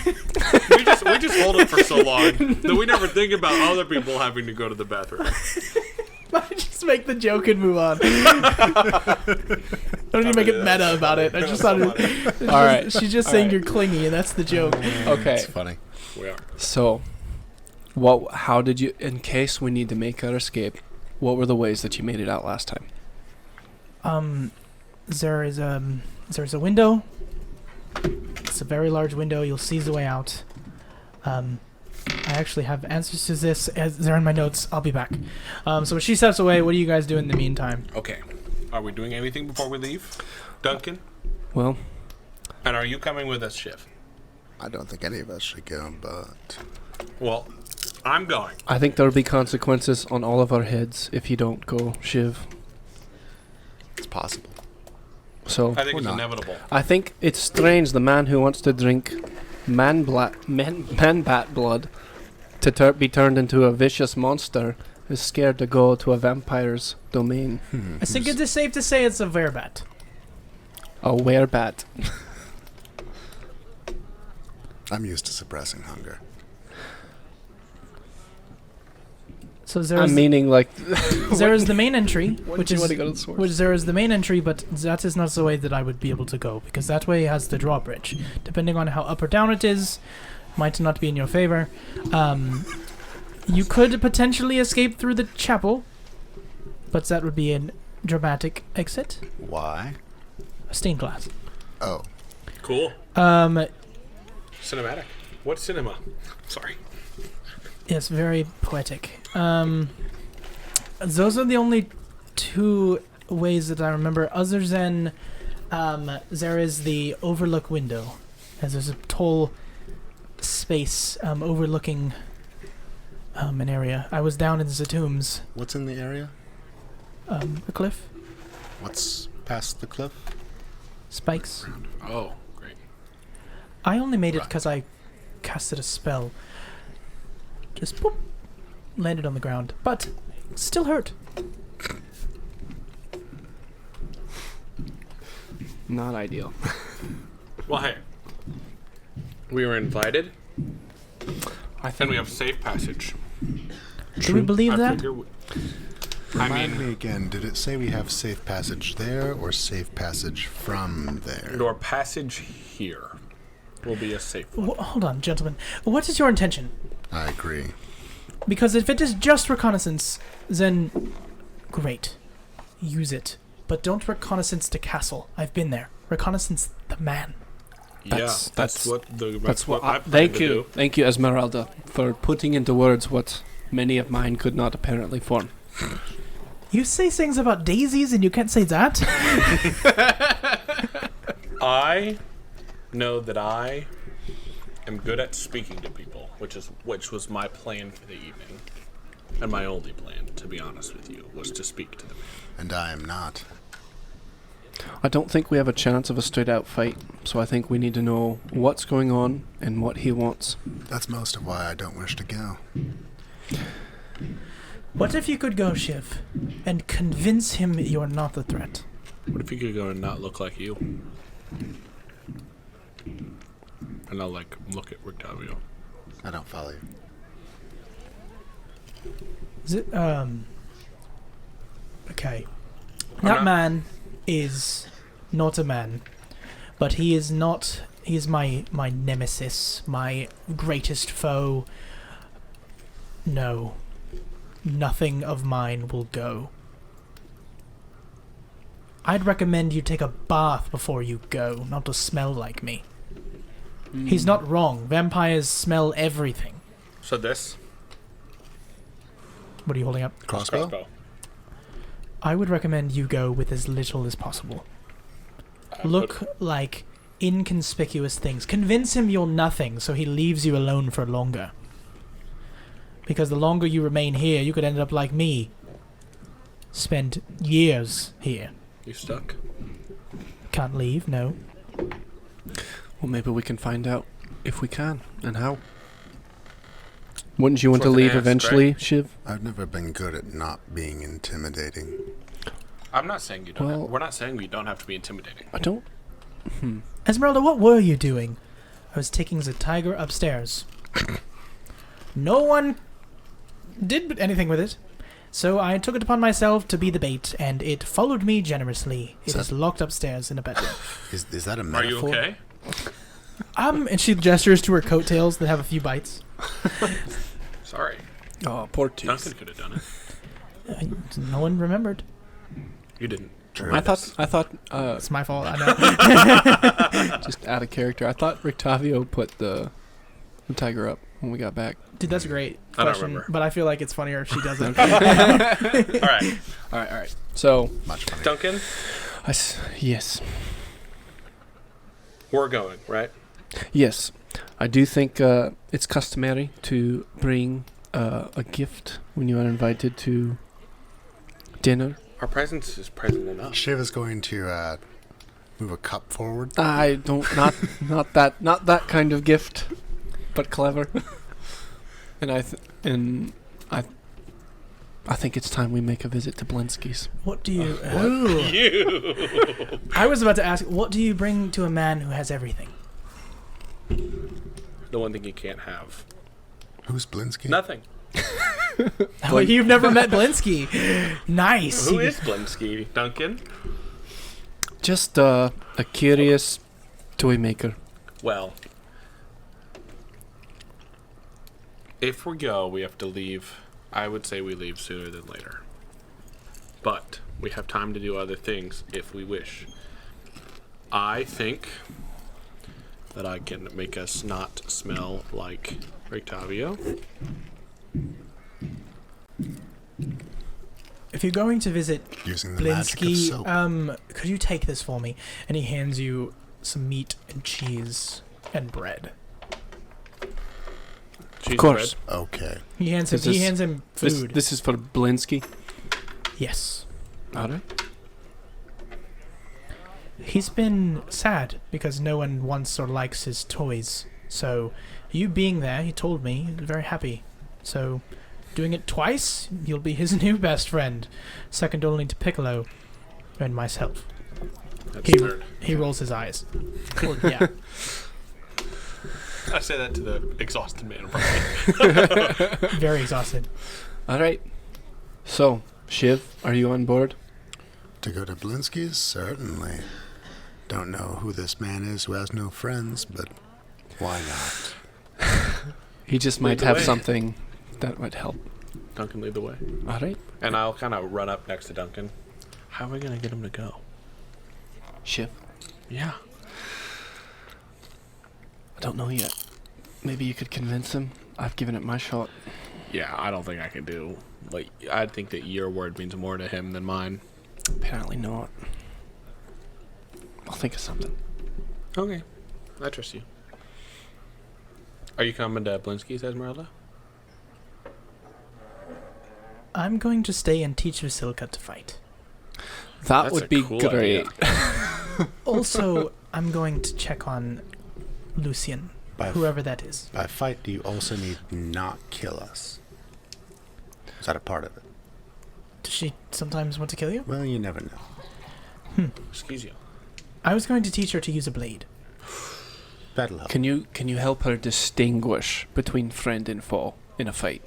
We just hold it for so long that we never think about other people having to go to the bathroom. I just make the joke and move on. I don't even make it meta about it. I just thought All right. she's just saying you're clingy, and that's the joke. Okay. It's funny. We are. So, how did you, in case we need to make our escape, what were the ways that you made it out last time? There's a window. It's a very large window. You'll seize the way out. I actually have answers to this as they're in my notes. I'll be back. So when she steps away, what do you guys do in the meantime? Okay. Are we doing anything before we leave, Duncan? Well, And are you coming with us, Shiv? I don't think any of us should go, but Well, I'm going. I think there'll be consequences on all of our heads if you don't go, Shiv. it's possible. So, I think Or it's not. inevitable. I think it's strange the man who wants to drink man bat blood to be turned into a vicious monster is scared to go to a vampire's domain. I think it is safe to say it's a werebat. A werebat. I'm used to suppressing hunger. So there's I'm meaning like there is the main entry, which you is want to go to the source? which there is the main entry, but that is not the way that I would be able to go because that way has the drawbridge. Depending on how up or down it is, might not be in your favor. You could potentially escape through the chapel, but that would be a dramatic exit. Why? A stained glass. Oh, Cool. Cinematic. What cinema? Sorry. Yes, very poetic. Those are the only two ways that I remember, other than there is the overlook window, as there's a tall space overlooking an area. I was down in the tombs, what's in the area? a cliff, What's past the cliff? spikes. Oh, great. I only made it Right. because I casted a spell. Just boop, landed on the ground, but still hurt. Not ideal. Well, hey. We were invited, I and think we have safe passage. Do we believe I that? figure Remind me again, did it say we have safe passage there or safe passage from there? your passage here will be a safe one. Hold on, gentlemen. What is your intention? I agree. Because if it is just reconnaissance, then great. Use it. But don't reconnaissance the castle. I've been there. Reconnaissance the man. That's- That's what that's what I plan thank to you. do. Thank you, Esmeralda, for putting into words what many of mine could not apparently form. You say things about daisies and you can't say that? I know that I am good at speaking to people, which was my plan for the evening, and my only plan, to be honest with you, was to speak to them. And I am not. I don't think we have a chance of a straight out fight, so I think we need to know what's going on and what he wants. That's most of why I don't wish to go. What if you could go, Shiv, and convince him you're not the threat? What if you could go and not look like you? And I'll look at Rictavio. I don't follow you. Okay. I'm That not- man is not a man, but he is not. He is my nemesis, my greatest foe. No, nothing of mine will go. I'd recommend you take a bath before you go, not to smell like me. He's not wrong. Vampires smell everything. So this What are you holding up? Crossbow? I would recommend you go with as little as possible. I Look like inconspicuous things. Convince him you're nothing so he leaves you alone for longer. Because the longer you remain here, you could end up like me. Spent years here. You stuck? Can't leave, no. Well, maybe we can find out if we can and how. Wouldn't you want It's to worth an leave ask, eventually, right? Shiv? I've never been good at not being intimidating. I'm not saying you don't. Well- We're not saying we don't have to be intimidating. I don't. Esmeralda, what were you doing? I was taking the tiger upstairs. No one did anything with it. So I took it upon myself to be the bait, and it followed me generously. It is locked upstairs in a bedroom. Is that a Are metaphor? you okay? And she gestures to her coattails that have a few bites. Sorry. Oh, poor teeth. Duncan could have done it. No one remembered. You didn't. I thought, It's my fault, I know. just out of character, I thought Rictavio put the tiger up when we got back. Dude, that's a great I don't question, remember. but I feel like it's funnier if she doesn't. All right. All right. So, Much funnier. Duncan, yes. we're going, right? Yes. I do think it's customary to bring a gift when you are invited to dinner. Our presence is present enough. Shiv is going to move a cup forward. I don't not that kind of gift, but clever. and I think it's time we make a visit to Blinsky's. What do you... Ooh. You. I was about to ask, what do you bring to a man who has everything? The one thing you can't have. Who's Blinsky? Nothing. Oh, you've never met Blinsky. Nice. Who is Blinsky, Duncan? Just a curious toy maker. Well, if we go, we have to leave. I would say we leave sooner than later. But we have time to do other things if we wish. I think that I can make us not smell like Rictavio. If you're going to visit Using the magic of Blinsky, soap. could you take this for me? And he hands you some meat and cheese and bread. Cheese Of course. Okay. He hands him. Is this- He hands him food. This is for Blinsky. Yes. All right. He's been sad because no one wants or likes his toys. So, you being there, he told me, he's very happy. So, doing it twice, you'll be his new best friend, second only to Piccolo and myself. That's He, third. he rolls his eyes. Well, yeah. I say that to the exhausted man. Probably. Very exhausted. All right. So, Shiv, are you on board? To go to Blinsky's? Certainly. Don't know who this man is who has no friends, but why not? He just Lead might the have way. something that would help. Duncan, lead the way. All right. And I'll kind of run up next to Duncan. How are we going to get him to go? Shiv, Yeah. I don't know yet. Maybe you could convince him. I've given it my shot. Yeah, I don't think I can do. Like, I think that your word means more to him than mine. Apparently not. I'll think of something. Okay. I trust you. Are you coming to Blinsky's, Esmeralda? I'm going to stay and teach Vasilka to fight. That That's would a be cool great. idea. Also, I'm going to check on Lucien, whoever that is. By fight, do you also need not kill us? Is that a part of it? Does she sometimes want to kill you? Well, you never know. Excuse you. I was going to teach her to use a blade. That'll help. Can you help her distinguish between friend and foe in a fight?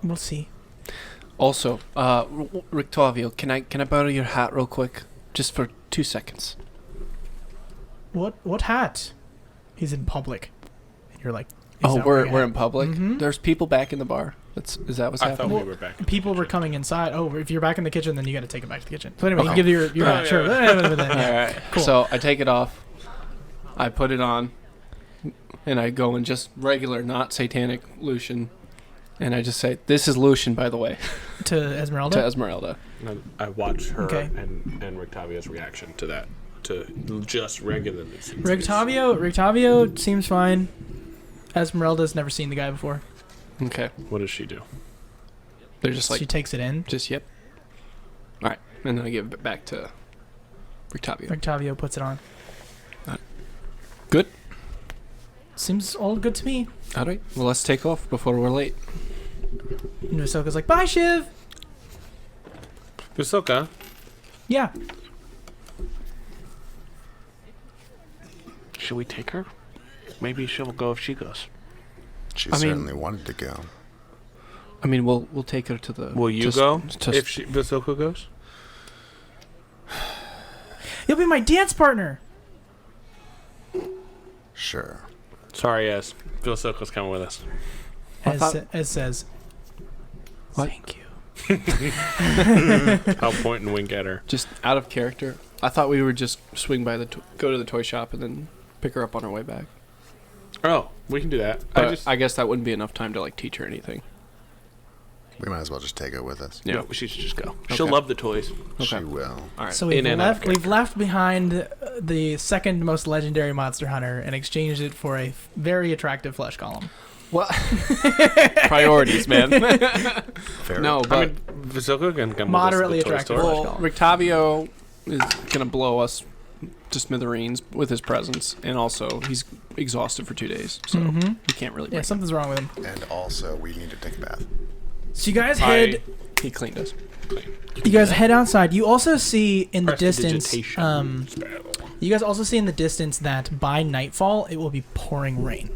We'll see. Also, Rictavio, can I borrow your hat real quick, just for 2 seconds? What hat? He's in public. And you're like, he's Oh, not wearing a we're hat. in public. Mhm. There's people back in the bar. Is that what's I happening? thought we were back. in the People were kitchen. coming inside. Oh, if you're back in the kitchen, then you got to take it back to the kitchen. So anyway, you Okay. give your Oh, hat. yeah, Sure. All Yeah. right. Cool. So I take it off. I put it on, and I go in just regular, not satanic Lucian, and I just say, "This is Lucian, by the way," To Esmeralda. to Esmeralda. And I watch her Okay. and Rictavio's reaction to that. To just regular Lucian. Rictavio seems fine. Esmeralda's never seen the guy before. Okay. What does she do? They're just like, she takes it in. just, yep. All right. And then I give it back to Rictavio. Octavio puts it on. Good. Seems all good to me. All right. Well, let's take off before we're late. And Visoka's like, bye, Shiv. Visoka, Yeah. should we take her? Maybe she'll go if she goes. She I mean- certainly wanted to go. I mean, we'll take her to the... Will you just- go just- if Visoka goes? You'll be my dance partner. Sure. Sorry, yes. Visoka's coming with us. I thought- As says, What? thank you. I'll point and wink at her. Just out of character. I thought we would just swing by go to the toy shop and then pick her up on our way back. Oh, we can do that. But I guess that wouldn't be enough time to like teach her anything. We might as well just take her with us. Yeah. No, she should just go. She'll Okay. love the toys. She Okay. will. All right. So In and out of we've left behind the second most legendary monster hunter and exchanged it for a very attractive flesh golem. What? Priorities, man. Fair. No, I but mean, Visoka can come Moderately with us to the attractive. toy store. Well, well, Rictavio is gonna blow us to smithereens with his presence, and also he's exhausted for 2 days, so Mhm. he can't really. Yeah, Bring something's wrong with him. And also, we need to take a bath. So you guys head. He cleaned us. You guys head outside. You also see in the distance. Prestidigitation spell. You guys also see in the distance that by nightfall it will be pouring rain.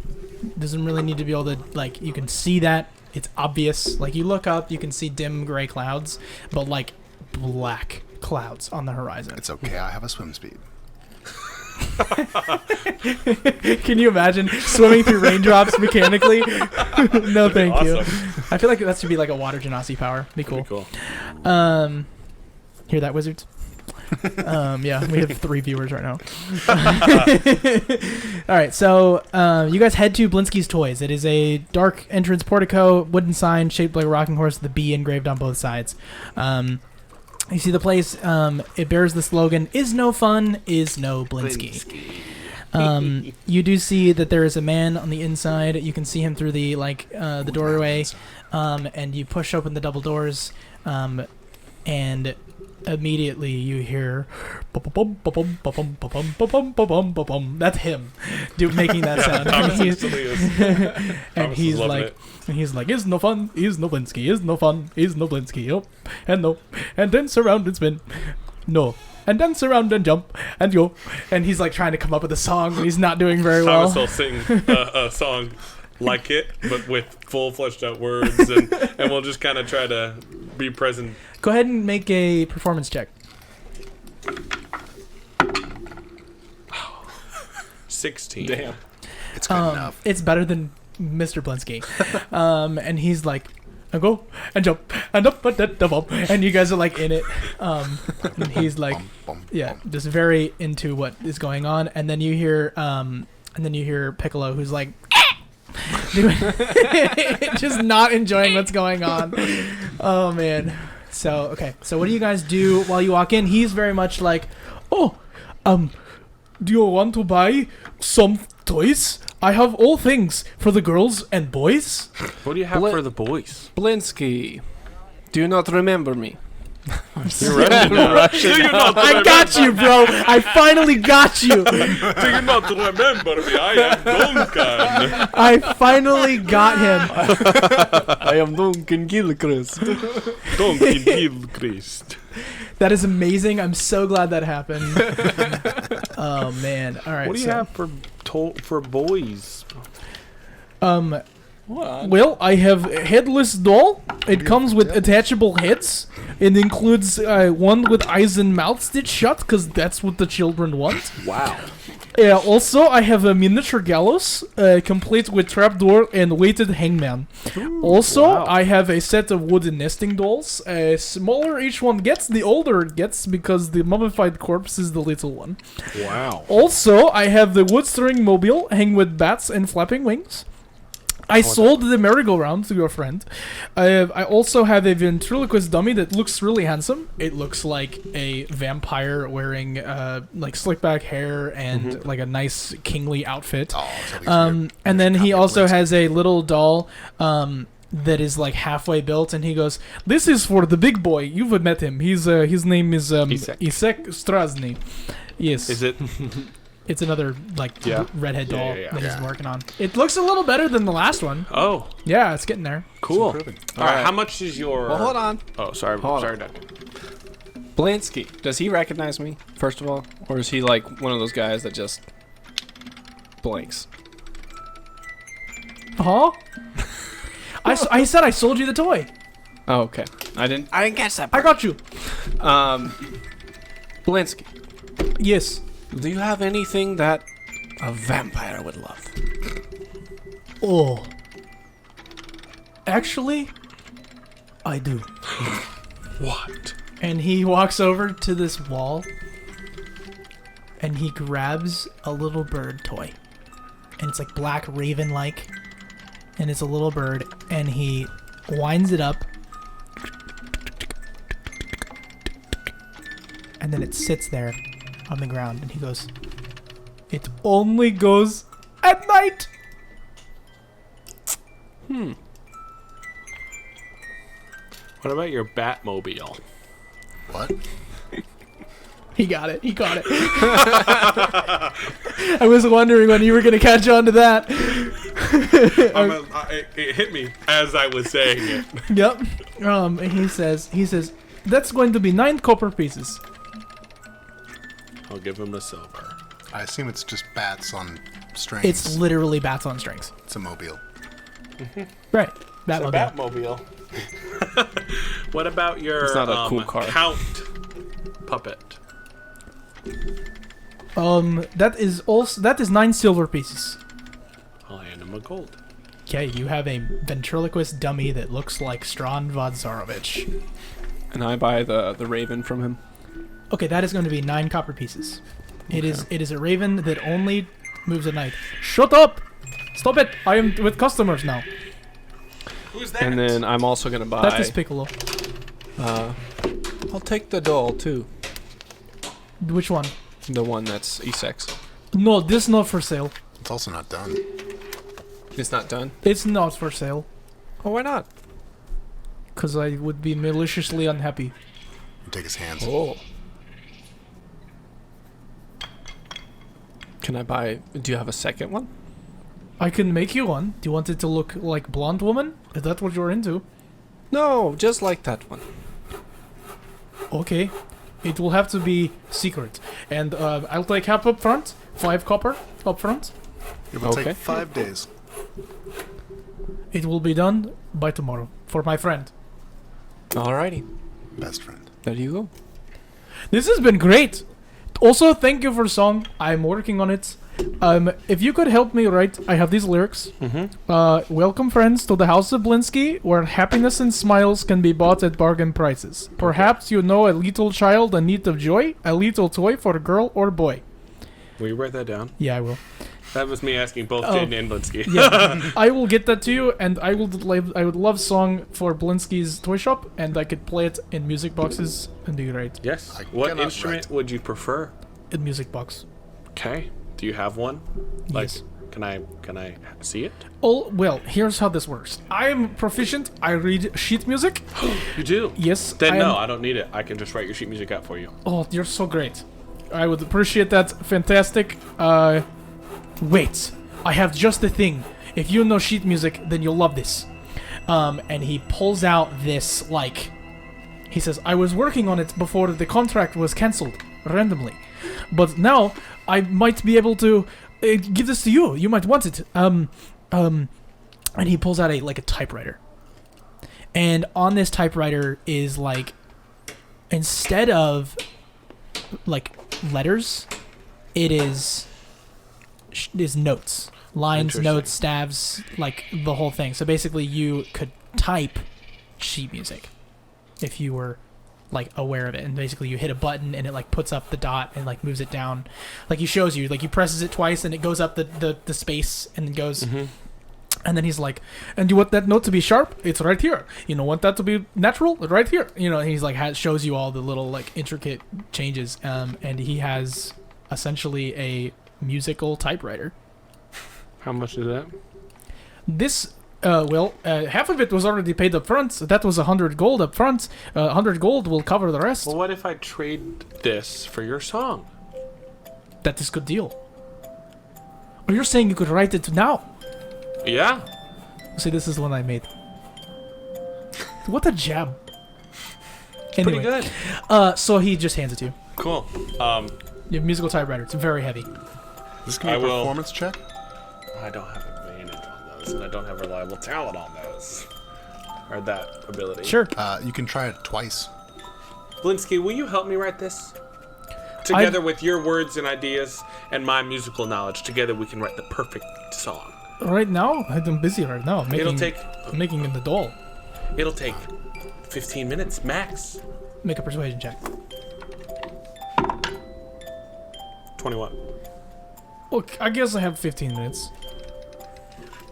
Doesn't really need to be able to like. You can see that it's obvious. Like you look up, you can see dim gray clouds, but like black clouds on the horizon. It's okay, I have a swim speed. Can you imagine swimming through raindrops mechanically? No, thank you. Awesome. I feel like that should be like a water genasi power. Be cool. That'd be cool. Hear that, wizards? Yeah, we have 3 viewers right now. All right, so you guys head to Blinsky's Toys. It is a dark entrance portico, wooden sign shaped like a rocking horse with a bee engraved on both sides. You see the place. It bears the slogan, "Is no fun, is no Blinsky." You do see that there is a man on the inside. You can see him through the the doorway, and you push open the double doors, and immediately you hear that's him making that sound. Thomas And instantly is. and Thomas is he's loving like, it. is no fun, is no Blinsky, is no fun, is no Blinsky, oh, and no, and dance around and spin, no, and dance around and jump, and yo, and he's like trying to come up with a song, but he's not doing very well. Thomas will sing a song like it, but with full fleshed out words, and we'll just kind of try to be present. Go ahead and make a performance check. 16. Damn. It's good enough. It's better than Mr. Blinsky. And he's like, I go and jump and up and up, and you guys are like in it. And he's like, yeah, just very into what is going on. And then you hear, Piccolo, who's like, just not enjoying what's going on. Oh man. So okay. So what do you guys do while you walk in? He's very much like, oh, do you want to buy some toys? I have all things for the girls and boys. What do you have Bli- for the boys? Blinsky, do you not remember me? You're Russian now. Do you not I got you, bro. I finally got you. Do you not remember me? I am Duncan. I finally got him. I am Duncan Gilchrist. Duncan Gilchrist. That is amazing. I'm so glad that happened. Oh man. All right. What do you have for boys? Well, I have a headless doll. It comes with attachable heads. It includes one with eyes and mouth stitched shut, because that's what the children want. Wow. Also, I have a miniature gallows, complete with trapdoor and weighted hangman. Also, wow. I have a set of wooden nesting dolls. Smaller each one gets, the older it gets, because the mummified corpse is the little one. Wow. Also, I have the wood stirring mobile, hang with bats and flapping wings. I sold the merry-go-round to your friend. I also have a ventriloquist dummy that looks really handsome. It looks like a vampire wearing like slick back hair and like a nice kingly outfit. Oh, so these weird And then he copy also Blinsky. has a little doll that is like halfway built, and he goes, "This is for the big boy. You've met him. His name is Isek Strasny. Yes, Is it? it's another like Yeah. redhead doll Yeah. that he's Yeah. working on. It looks a little better than the last one. Oh, Yeah, it's getting there. cool. improving. All right. Alright. How much is your? Well, hold on. Oh, sorry. Hold sorry, on. Duncan. Blinsky, does he recognize me, first of all? Or is he like one of those guys that just blinks? Huh? I said I sold you the toy. Oh, okay. I didn't catch that I part. got you. Blinsky, Yes. do you have anything that a vampire would love? Oh. Actually, I do. What? And he walks over to this wall and he grabs a little bird toy. And it's like black raven like. And it's a little bird and he winds it up. And then it sits there on the ground and he goes, "It only goes at night." What about your Batmobile? What? He got it. He caught it. I was wondering when you were going to catch on to that. It hit me as I was saying it. Yep. And he says, "That's going to be 9 copper pieces." I'll give him a silver. I assume it's just bats on strings. It's literally bats on strings. It's a mobile. Right. It's a Batmobile. Batmobile. What about your It's not a cool car. Count puppet? That is 9 silver pieces. I'll hand him a gold. Okay, you have a ventriloquist dummy that looks like Stran Vodzarovich. And I buy the raven from him. Okay, that is going to be 9 copper pieces. It is a raven that only moves at night. Shut up! Stop it! I am with customers now. Who's that? And then I'm also gonna buy. That is Piccolo. I'll take the doll too. Which one? The one that's E6. No, this not for sale. It's also not done. It's not done. It's not for sale. Oh, why not? Because I would be maliciously unhappy. You take his hands. Oh. Can I buy? Do you have a second one? I can make you one. Do you want it to look like blonde woman? Is that what you're into? No, just like that one. Okay. It will have to be secret. And I'll take half up front. 5 copper up front. It will Okay. take 5 days. It will be done by tomorrow. For my friend. Alrighty, Best friend. there you go. This has been great. Also, thank you for song. I'm working on it. If you could help me write, I have these lyrics. Welcome, friends, to the House of Blinsky, where happiness and smiles can be bought at bargain prices. Perhaps you know a little child in need of joy, a little toy for a girl or boy. Will you write that down? Yeah, I will. That was me asking both Oh. Jaden and Blinsky. Yeah, I will get that to you, and I would love song for Blinsky's toy shop, and I could play it in music boxes and be great. Yes. I What cannot instrument would you prefer? In music box. Okay. Do you have one? Like, Yes. can I see it? Oh, well, here's how this works. I am proficient. I read sheet music. You do. Yes. Then I no, am- I don't need it. I can just write your sheet music out for you. Oh, you're so great. I would appreciate that. Fantastic. Wait. I have just the thing. If you know sheet music, then you'll love this. And he pulls out this, like... He says, I was working on it before the contract was cancelled, randomly. But now, I might be able to give this to you. You might want it. And he pulls out a typewriter. And on this typewriter is, like... Instead of, like, letters, it is notes. Lines, Interesting. notes, stabs, like the whole thing. So basically you could type sheet music if you were like aware of it. And basically you hit a button and it like puts up the dot and like moves it down. Like he shows you, like he presses it twice and it goes up the space and it goes. And then he's like, and you want that note to be sharp? It's right here. You know, want that to be natural? Right here. You know, and he's like, shows you all the little like intricate changes. And he has essentially a musical typewriter. How much is that? This Half of it was already paid up front. So that was 100 gold up front. 100 gold will cover the rest. Well, what if I trade this for your song? That is good deal. Oh, you're saying you could write it now? Yeah. See, this is the one I made. What a gem. Pretty good. So he just hands it to you. Cool. You have musical typewriter. It's very heavy. This can be a performance check? I don't have advantage on those, and I don't have reliable talent on those. Or that ability. Sure. You can try it twice. Blinsky, will you help me write this? Together with your words and ideas and my musical knowledge, together we can write the perfect song. Right now? I'm busy right now. It'll take making the doll. It'll take 15 minutes max. Make a persuasion check. 21. Look, I guess I have 15 minutes.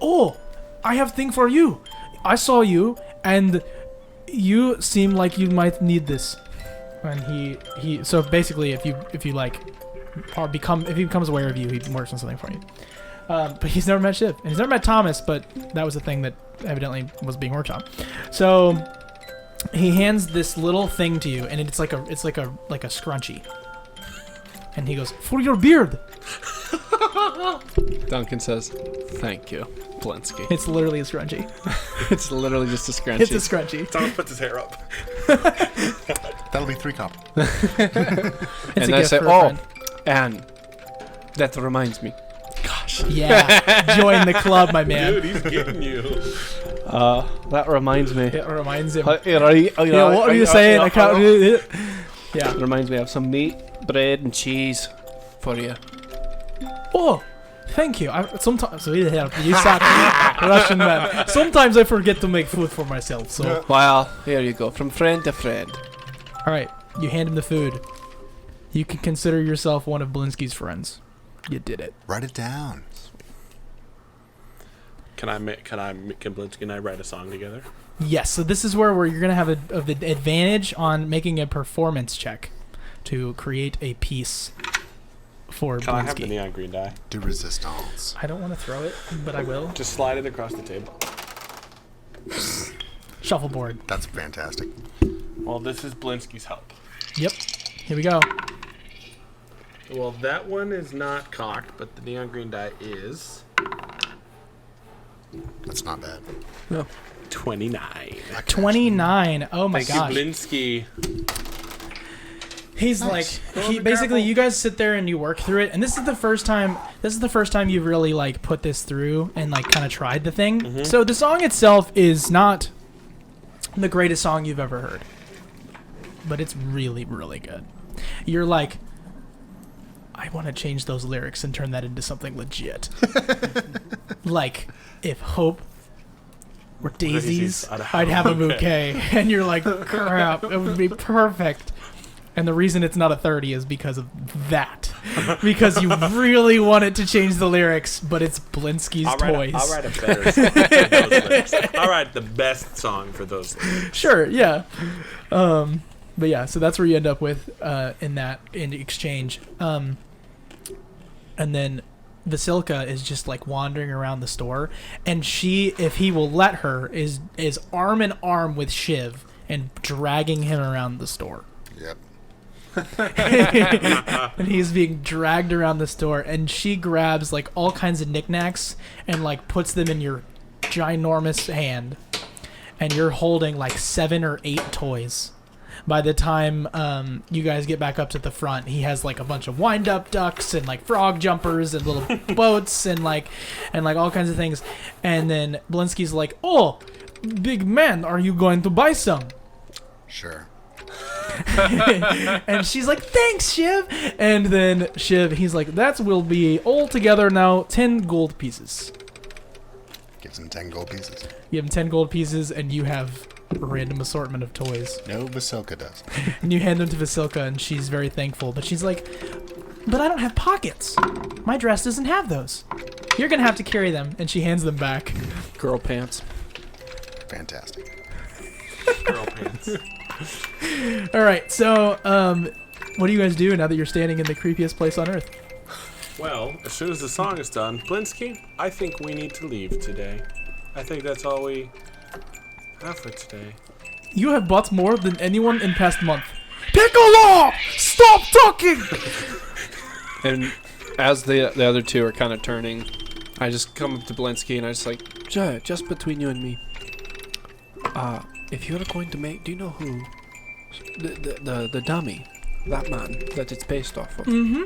Oh, I have thing for you. I saw you, and you seem like you might need this. And he so basically, if you like, if he becomes aware of you, he works on something for you. But he's never met Shiv, and he's never met Thomas. But that was the thing that evidently was being worked on. So he hands this little thing to you, and it's like a scrunchie. And he goes, "For your beard." Duncan says, "Thank you, Blinsky." It's literally a scrunchie. It's literally just a scrunchie. It's a scrunchie. Thomas puts his hair up. That'll be 3 copper. It's and a I gift say, for a friend. and that reminds me. Gosh. Yeah, join the club, my man. Dude, he's getting you. That reminds me. It reminds him. Yeah, What are you saying? I can't. Yeah. It reminds me of some meat, bread, and cheese for you. Oh, thank you. Sometimes you suck, Russian man. Sometimes I forget to make food for myself. So, Well, here you go, from friend to friend. all right, you hand him the food. You can consider yourself one of Blinsky's friends. You did it. Write it down. Can Blinsky and I write a song together? Yes. So this is where you're gonna have the advantage on making a performance check to create a piece for Can I have the Blinsky. neon green die? Do resistance. I don't want to throw it, but I will. Just slide it across the table. Shuffleboard. That's fantastic. Well, this is Blinsky's help. Yep. Here we go. Well, that one is not cocked, but the neon green die is That's not bad. No. 29. 29. Oh my Thank gosh. you, Blinsky. He's Nice. like, basically, you guys sit there and you work through it, and this is the first time you've really like put this through and like kind of tried the thing. Mm-hmm. So the song itself is not the greatest song you've ever heard, but it's really, really good. You're like, I want to change those lyrics and turn that into something legit. Like, if hope were daisies, I'd have a bouquet. And you're like, crap, it would be perfect. And the reason it's not a 30 is because of that. Because you really wanted to change the lyrics, but it's Blinsky's toys. I'll write a better song for those lyrics. I'll write the best song for those lyrics. Sure, yeah. But yeah, so that's where you end up with in exchange. And then Vasilka is just like wandering around the store, and she, if he will let her, is arm in arm with Shiv and dragging him around the store. Yep. And he's being dragged around the store, and she grabs like all kinds of knickknacks and like puts them in your ginormous hand, and you're holding like 7 or 8 toys. By the time you guys get back up to the front, he has like a bunch of wind-up ducks and like frog jumpers and little boats and like all kinds of things. And then Blinsky's like, "Oh, big man, are you going to buy some?" Sure. And she's like, "Thanks, Shiv." And then he's like, "That will be all together now 10 gold pieces." Gives him 10 gold pieces. You have 10 gold pieces, and you have a random assortment of toys. No, Vasilka does. And you hand them to Vasilka, and she's very thankful. But she's like, "But I don't have pockets. My dress doesn't have those. You're going to have to carry them." And she hands them back. Girl pants. Fantastic. Girl pants. All right, so what do you guys do now that you're standing in the creepiest place on Earth? Well, as soon as the song is done, Blinsky, I think we need to leave today. I think that's all we have for today. You have bought more than anyone in past month. Piccolo! Stop talking! And as the other two are kind of turning, I just come up to Blinsky and I just like, just between you and me. If you're going to make, do you know who the dummy, that man that it's based off of? Mm-hmm.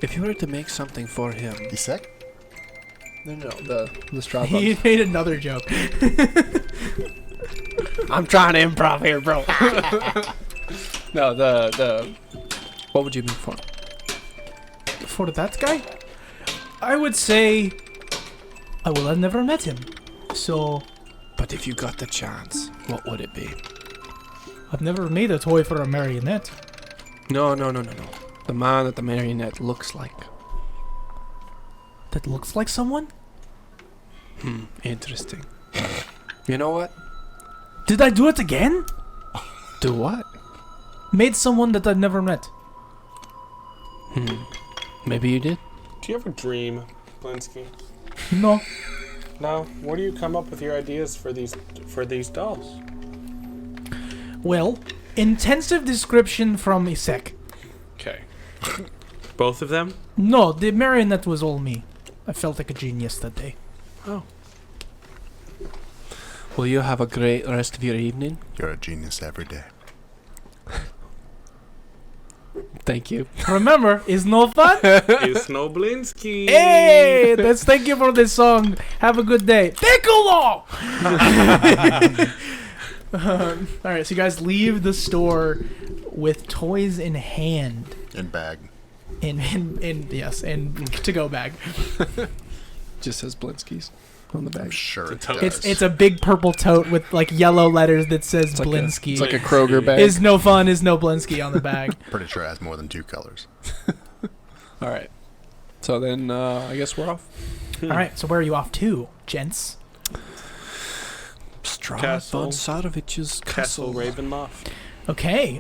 If you were to make something for him, You sick? no, the straw He buns. made another joke. I'm trying to improv here, bro. No, the what would you mean for? For that guy? I would say I will have never met him. So But if you got the chance, what would it be? I've never made a toy for a marionette. No. The man that the marionette looks like. That looks like someone? Interesting. You know what? Did I do it again? Do what? Made someone that I've never met. Maybe you did. Do you ever dream, Blinsky? No. No. Where do you come up with your ideas for these dolls? Well, intensive description from Isek. Okay. Both of them? No, the marionette was all me. I felt like a genius that day. Oh. Will you have a great rest of your evening? You're a genius every day. Thank you. Remember, it's no fun? It's no Blinsky. Hey, let's thank you for this song. Have a good day. Piccolo! Alright, so you guys leave the store with toys in hand. In bag. In to-go bag. Just says Blinsky's on the I'm bag. sure it It's a does. It's a big purple tote with like yellow letters that says It's like Blinsky. It's like a Kroger bag. Is no fun, is no Blinsky on the bag. Pretty sure it has more than 2 colors. All right. So then I guess we're off. Alright, so where are you off to, gents? Strahd Castle. von Tsarevich's Castle castle. Ravenloft. Okay.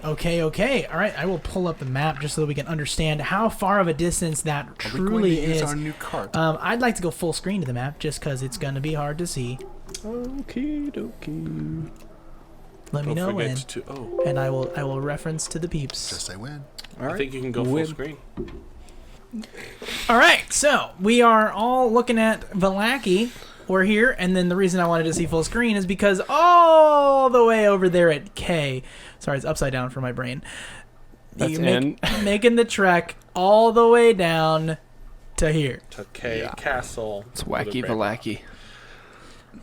Alright, I will pull up the map just so that we can understand how far of a distance that Are we going truly to use is. our new cart? I'd like to go full screen to the map just because it's going to be hard to see. Okie dokie. Let me Don't know forget when, to. Oh. and I will reference to the peeps. Just say when. All right. I think you can go full Win. screen. All right, so we are all looking at Valaki. We're here, and then the reason I wanted to see full screen is because all the way over there at K, sorry, it's upside down for my brain. That's Making the trek all the way down to here. To K Castle. It's wacky With a Valaki.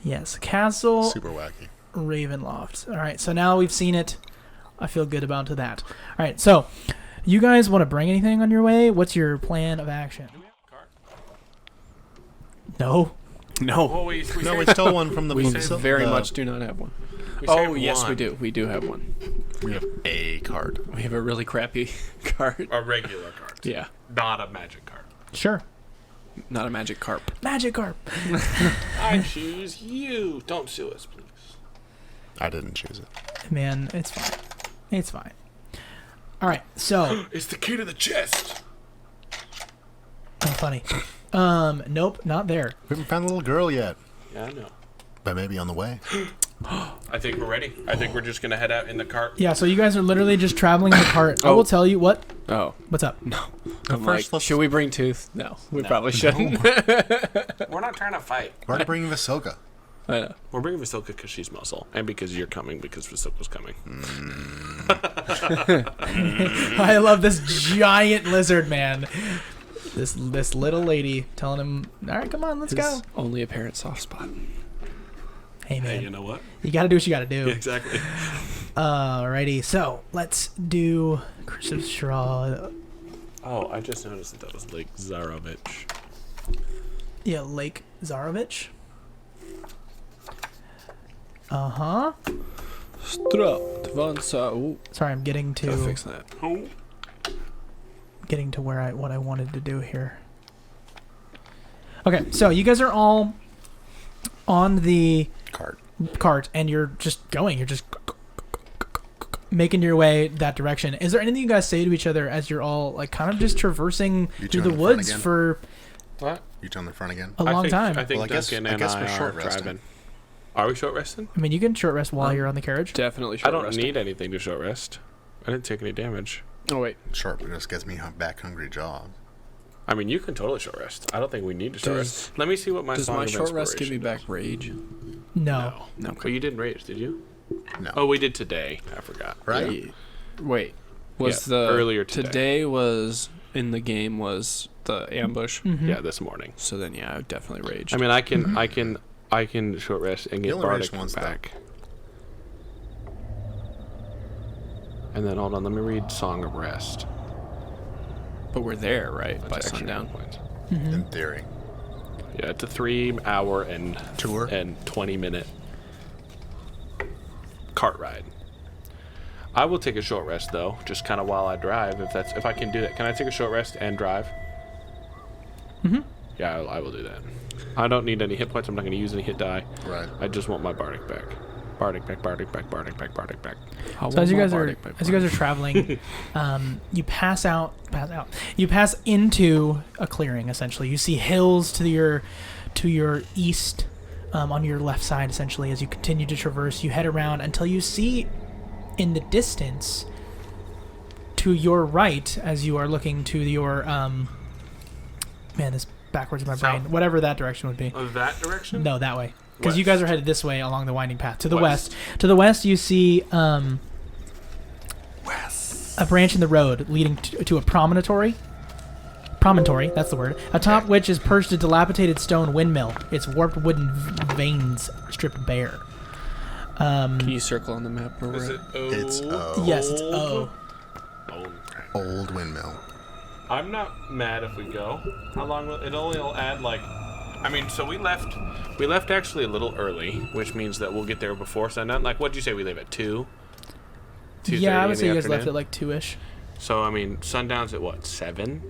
Yes, Castle Super wacky. Ravenloft. All right, so now we've seen it. I feel good about that. All right, so you guys want to bring anything on your way? What's your plan of action? No. Oh, we No, we stole one from the We facility. very much do not have one. saved Oh, yes, we one. do. We do have one. We have a cart. We have a really crappy card. A regular card. Yeah. Not a magic card. Sure. Not a magic carp. Magic Carp. I choose you. Don't sue us, please. I didn't choose it. Man, it's fine. It's fine. All right, so It's the key to the chest. funny. Nope, not there. We haven't found the little girl yet. Yeah, I know. But maybe on the way. I think we're ready. I think we're just gonna head out in the cart. Yeah, so you guys are literally just traveling in the cart. I Oh. will tell you what. Oh. What's up? I'm first, like, let's- should we bring Tooth? No, we probably shouldn't. We're not trying to fight. We're already bringing Visoka. I know. We're bringing Visoka because she's muscle, and because you're coming because Visoka's coming. I love this giant lizard man. This little lady telling him, "All right, come on, let's go." His only apparent soft spot. Hey man, Hey, you know what? you got to do what you got to do. Yeah, exactly. Alrighty, so let's do Cursive Straw. Oh, I just noticed that was Lake Zarovich. Yeah, Lake Zarovich. Uh-huh. Strahd von Sa. Sorry, I'm getting Gotta to fix that. Oh. where what I wanted to do here. Okay, so you guys are all on the cart and you're just going. You're just making your way that direction. Is there anything you guys say to each other as you're all like kind of just traversing You through two the in the front woods again? for What? You turn the front again? a long time? I think Well, I guess- Duncan I and guess I we're are short resting. driving. Are we short rested? I mean, you can short rest while you're on the carriage. Definitely I short don't resting. need anything to short rest. I didn't take any damage. Oh, wait. Short rest gets me back hungry jaws. I mean, you can totally short rest. I don't think we need to short Does- rest. Let me see what my Does song my of short rest give me inspiration back rage? No. No. But you didn't rage, did you? No. Oh, we did today. I forgot. Right? Yeah. Wait. Was Yeah, the earlier today. was in the game was the ambush? Mhm. Yeah, this morning. So then, yeah, I definitely raged. I mean, I can short rest and get only raged Bardic once, though. back. And then hold on, let me read Song of Rest. but we're there, right? By That's extra sundown. points. In theory. Yeah, it's a 3 hour and Tour? and 20-minute cart ride. I will take a short rest though, just kind of while I drive. If I can do that, can I take a short rest and drive? Mhm. Yeah, I will do that. I don't need any hit points. I'm not going to use any hit die. Right. I just want my Bardic back. Bardic back. Bardic back. Bardic back. Bardic back. So as you guys are traveling, you pass into a clearing. Essentially, you see hills to your east, on your left side. Essentially, as you continue to traverse, you head around until you see, in the distance, to your right, as you are looking to your man, this backwards in my brain. South? Whatever that direction would be. That direction? No, that way. Because you West. guys are headed this way along the winding path. To the West. west. To the west, you see a branch in the road leading to a promontory. Promontory, that's the word. Atop which is perched a dilapidated stone windmill. Its warped wooden veins stripped bare. Can you circle on the map where Is we're it at? O? It's Yes, it's O. Oh, old windmill. I'm not mad if we go. How long will it only will add like I mean, so we left actually a little early, which means that we'll get there before sundown. Like what'd you say we leave at 2? Yeah, I would say you guys left afternoon? at like 2-ish. So I mean, sundown's at what, 7?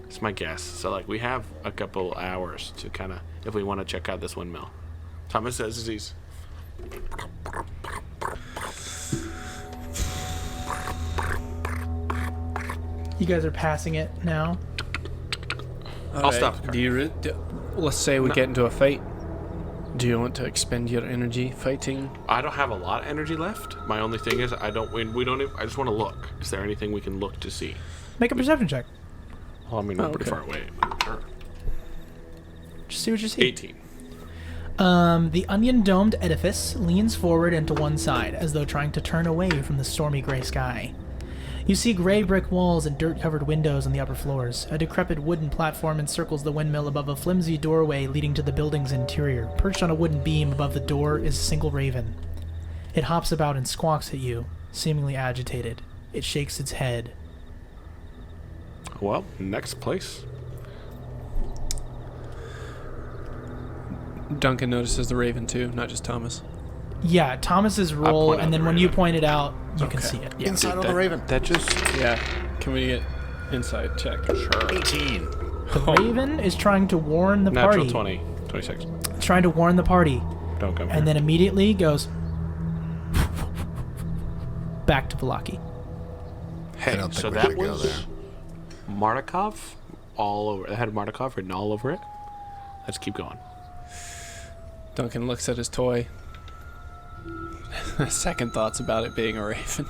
That's my guess. So like we have a couple hours to kind of if we want to check out this windmill. Thomas says he's You guys are passing it now. I'll stop the car. Let's say we No. get into a fight. Do you want to expend your energy fighting? I don't have a lot of energy left. My only thing is I don't. We don't. I just want to look. Is there anything we can look to see? Make a perception check. Well, I mean, we're Oh, pretty okay. far away. Sure. Just see what you see. 18. The onion-domed edifice leans forward and to one side, as though trying to turn away from the stormy gray sky. You see gray brick walls and dirt-covered windows on the upper floors. A decrepit wooden platform encircles the windmill above a flimsy doorway leading to the building's interior. Perched on a wooden beam above the door is a single raven. It hops about and squawks at you, seemingly agitated. It shakes its head. Well, next place. Duncan notices the raven too, not just Thomas. Yeah, Thomas's roll, point out and then the when you raven. point it out, you can Okay. see it. Yeah. Inside of that, the raven. That just Yeah. Can we get inside check? sure. 18. The raven is trying to warn the Natural party. 20, 26. It's trying to warn the party, Don't come and here. then immediately goes back to Velaki. Hey, I don't think so we that should go was there. Martikov all over. It had Martikov written all over it. Let's keep going. Duncan looks at his toy. Second thoughts about it being a raven.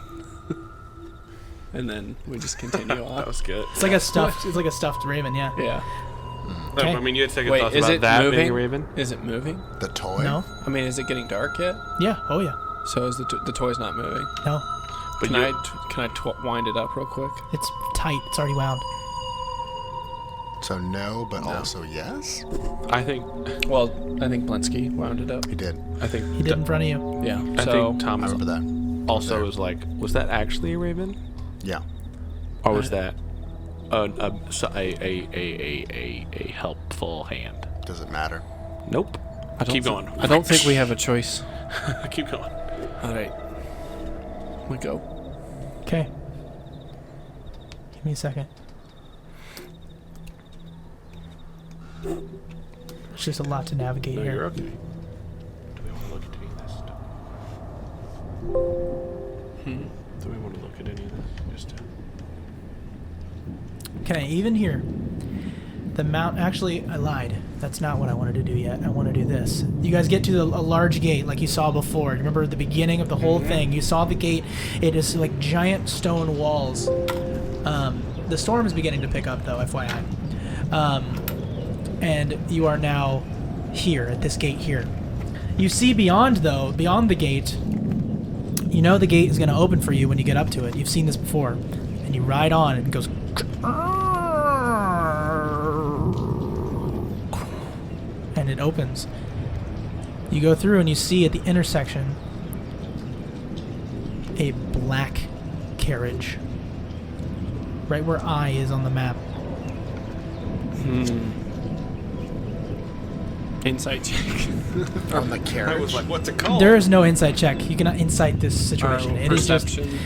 And then we just continue That on. was good. It's like a stuffed. It's like a stuffed raven. Yeah. Yeah. Okay. I mean, you had second Wait, thoughts is about it that moving? being a raven. Is it moving? The toy? No. I mean, is it getting dark yet? Yeah. Oh yeah. So is the toy's not moving? No. But Can you, I wind it up real quick? It's tight. It's already wound. So no, but also yes? I think, Well, I think Blinsky wound it up. He did. I think, He did in front of you. Yeah. I So think I Thomas remember that. also there. was like, was that actually a raven, Yeah. or was that a helpful hand? Does it matter? Nope. I don't Keep thi- going. I don't think we have a choice. Keep going. All right. We go. Okay. Give me a second. It's just a lot to navigate No, here. you're okay. Do we want to look at any of this stuff? Do we want to look at any of this? Just to... Can I even hear the mount. Actually, I lied. That's not what I wanted to do yet. I want to do this. You guys get to a large gate like you saw before. Remember at the beginning of the whole thing? You saw the gate. It is like giant stone walls. The storm is beginning to pick up, though, FYI. And you are now here at this gate here. You see beyond the gate. You know the gate is going to open for you when you get up to it. You've seen this before. And you ride on, and it goes. And it opens. You go through and you see at the intersection a black carriage. Right where I is on the map. Insight check. On the carriage. I was like, what's it called? There is no insight check. You cannot insight this situation. It is just Perception.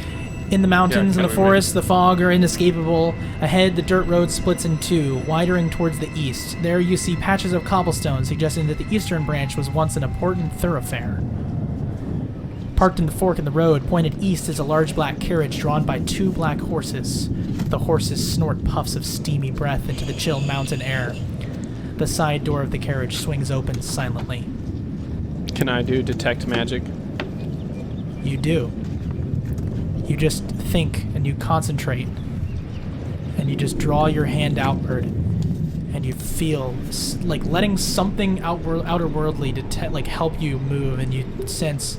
in the mountains, in the cover forest, the fog are inescapable. Ahead, the dirt road splits in two, widening towards the east. There you see patches of cobblestone, suggesting that the eastern branch was once an important thoroughfare. Parked in the fork in the road, pointed east is a large black carriage drawn by two black horses. The horses snort puffs of steamy breath into the chill mountain air. The side door of the carriage swings open silently. Can I do detect magic? You do. You just think and you concentrate. And you just draw your hand outward. And you feel like letting something outerworldly like help you move, and you sense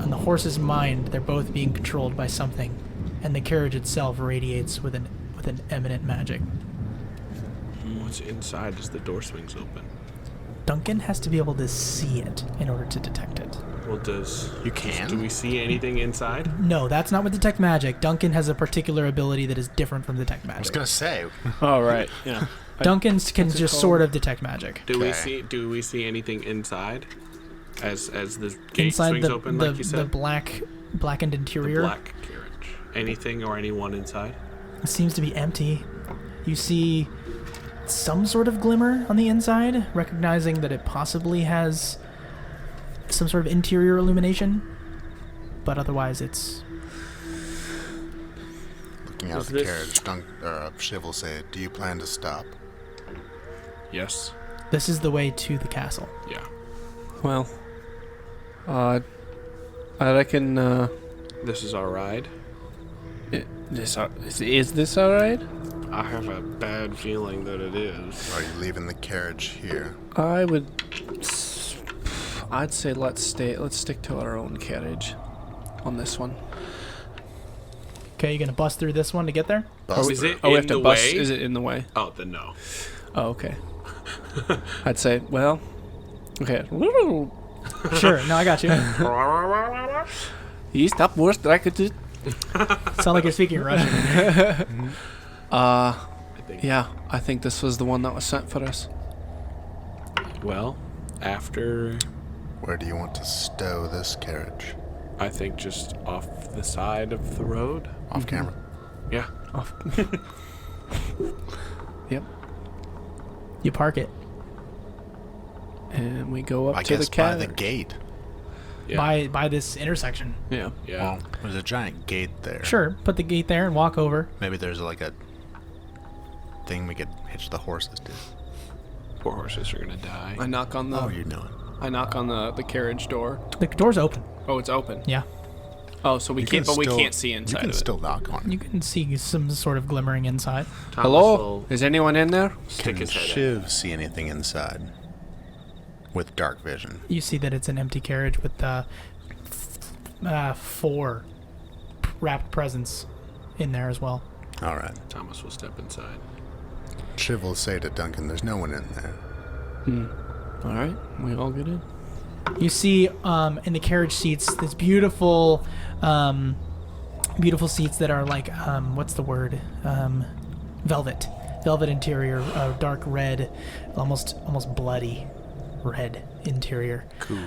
on the horse's mind they're both being controlled by something, and the carriage itself radiates with an eminent magic. What's inside as the door swings open? Duncan has to be able to see it in order to detect it. Well, do we see anything inside? No, that's not with detect magic. Duncan has a particular ability that is different from detect magic. I was gonna say. Oh, right. Yeah. Duncan can what's it just called? sort of detect magic. Do we Okay. see anything inside as the gate Inside swings the, open, the, like you said? the blackened The interior, black carriage. Anything or anyone inside? it seems to be empty. You see some sort of glimmer on the inside, recognizing that it possibly has some sort of interior illumination, but otherwise it's... Looking out Is at the this- carriage, Shiv will say, "Do you plan to stop?" Yes. This is the way to the castle. Yeah. Well, I reckon This is our ride. is this all right? I have a bad feeling that it is. Are you leaving the carriage here? I'd say let's stick to our own carriage on this one. Okay, you gonna bust through this one to get there? Bust Is through. it Oh, we in have to the bus. way? Is it in the way? Oh, then no. Oh, okay. I'd say, well, okay. Sure, no, I got you. You stop worst I could do. Sound like you're speaking Russian. I think. Yeah, I think this was the one that was sent for us. Well, after, Where do you want to stow this carriage? I think just off the side of the road. Off camera. Yeah. Off. Yep. You park it. And we go up I to guess the by the carriage. gate. Yeah. By this intersection. Yeah. Yeah. Well, there's a giant gate there. Sure, put the gate there and walk over. Maybe there's like a thing we could hitch the horses to. Poor horses are gonna die. I knock on the. Oh, you know it. I knock on the carriage door. The door's open. Oh, it's open. Yeah. Oh, so we You can't. can But we still- can't see You inside can of it. still knock on it. You can see some sort of glimmering inside. Thomas Hello? will Is anyone in there? stick Can his head in. Shiv see anything inside? With dark vision. You see that it's an empty carriage with 4 wrapped presents in there as well. Alright. Thomas will step inside. Shiv will say to Duncan, there's no one in there. All right, we all get in. You see in the carriage seats this beautiful seats that are like what's the word, velvet interior, dark red, almost bloody red interior. Cool.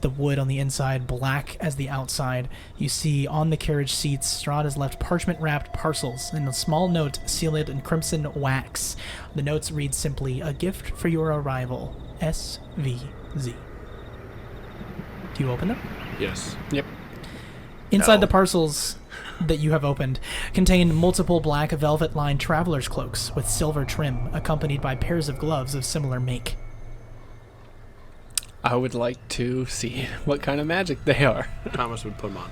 The wood on the inside, black as the outside. You see on the carriage seats, Strahd has left parchment-wrapped parcels and a small note sealed in crimson wax. The notes read simply, "A gift for your arrival, SVZ." Do you open them? Yes. Yep. Inside No. the parcels that you have opened contain multiple black velvet-lined traveler's cloaks with silver trim, accompanied by pairs of gloves of similar make. I would like to see what kind of magic they are. Thomas would put them on.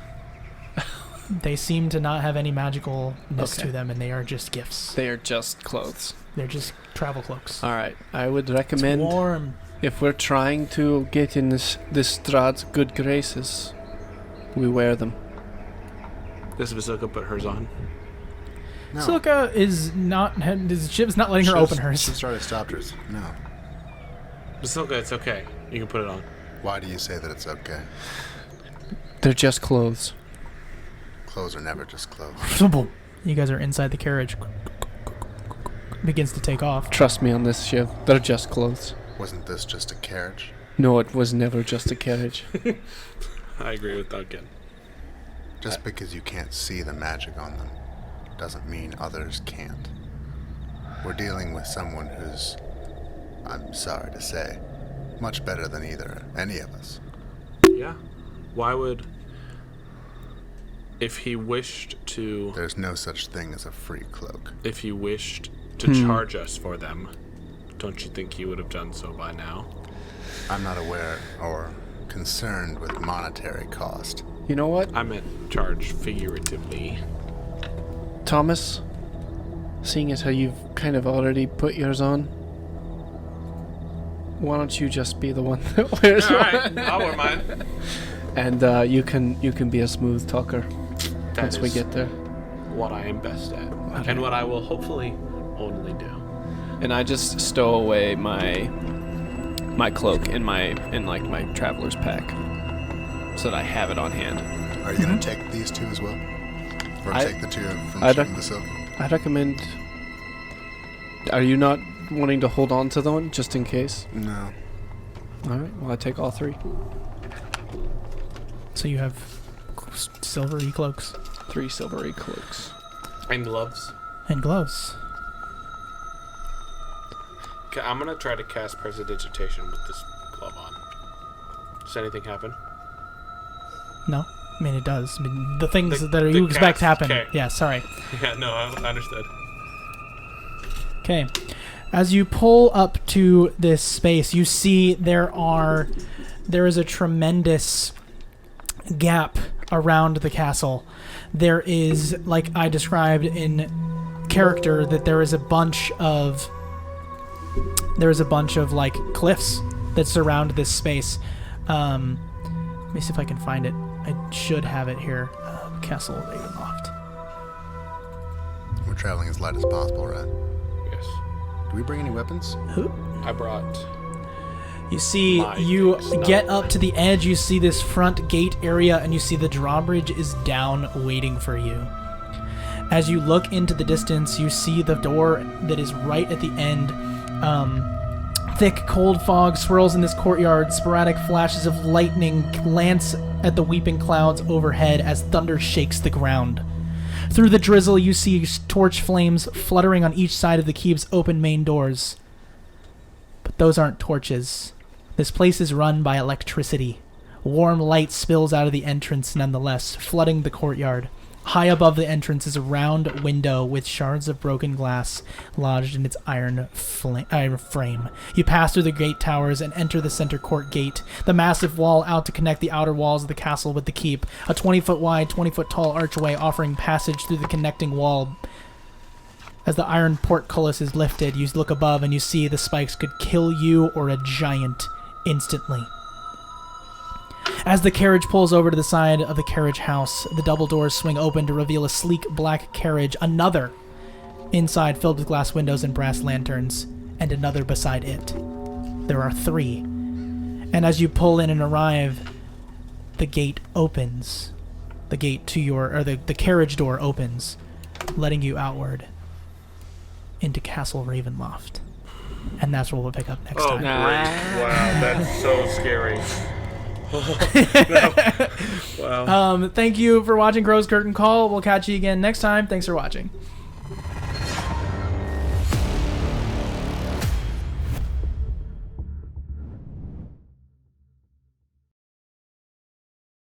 They seem to not have any magicalness Okay. to them, and they are just gifts. They are just clothes. They're just travel cloaks. All right. I would It's recommend, warm. if we're trying to get in this Strahd's good graces, we wear them. Does Vasilka put hers on? No. Silka is not. His ship's not letting her Should've- open hers. She started stopped hers. No. Vasilka, it's okay. You can put it on. Why do you say that it's okay? They're just clothes. Clothes are never just clothes. You guys are inside the carriage. Begins to take off. Trust me on this, Shiv. They're just clothes. Wasn't this just a carriage? No, it was never just a carriage. I agree with Duncan. Just because you can't see the magic on them doesn't mean others can't. We're dealing with someone who's, I'm sorry to say, much better than any of us. Yeah. Why would... If he wished to... There's no such thing as a free cloak. If he wished to charge us for them, don't you think he would have done so by now? I'm not aware or concerned with monetary cost. You know what, I meant charge figuratively. Thomas? Seeing as how you've kind of already put yours on, why don't you just be the one that wears Alright, one? I'll wear mine. And you can be a smooth talker That once we is get there. what I am best at. Alright. And what I will hopefully only do. And I just stow away my cloak in my traveler's pack, so that I have it on hand. Are you going to take these two as well? Or I- take the two from I Chip don't- and Vasilka? I recommend. Are you not wanting to hold on to the one just in case? No. All right. Well, I take all three. So you have silvery cloaks 3 silvery cloaks. And gloves. and gloves. Okay, I'm gonna try to cast Prestidigitation with this glove on. Does anything happen? No, I mean it does. I mean, the things The- that the you expect cast, happen. okay. Yeah, sorry. Yeah, no, I understood. Okay. As you pull up to this space, you see there is a tremendous gap around the castle. There is, like I described in character, that there is a bunch of like cliffs that surround this space. Let me see if I can find it. I should have it here. Castle Ravenloft. We're traveling as light as possible, right? Yes. Do we bring any weapons? Who? I brought... You see, My you things, not get up mine. to the edge, you see this front gate area, and you see the drawbridge is down waiting for you. As you look into the distance, you see the door that is right at the end. Thick, cold fog swirls in this courtyard. Sporadic flashes of lightning glance at the weeping clouds overhead as thunder shakes the ground. Through the drizzle, you see torch flames fluttering on each side of the keep's open main doors. But those aren't torches. This place is run by electricity. Warm light spills out of the entrance nonetheless, flooding the courtyard. High above the entrance is a round window with shards of broken glass lodged in its iron frame. You pass through the gate towers and enter the center court gate, the massive wall out to connect the outer walls of the castle with the keep, a 20-foot wide, 20-foot tall archway offering passage through the connecting wall. As the iron portcullis is lifted, you look above and you see the spikes could kill you or a giant instantly. As the carriage pulls over to the side of the carriage house, the double doors swing open to reveal a sleek black carriage, another inside filled with glass windows and brass lanterns, and another beside it. There are 3. And as you pull in and arrive, the gate opens. The gate to the carriage door opens, letting you outward into Castle Ravenloft. And that's where we'll pick up next time. great. Wow, that's so scary. Wow. Thank you for watching Crow's Curtain Call. We'll catch you again next time. Thanks for watching.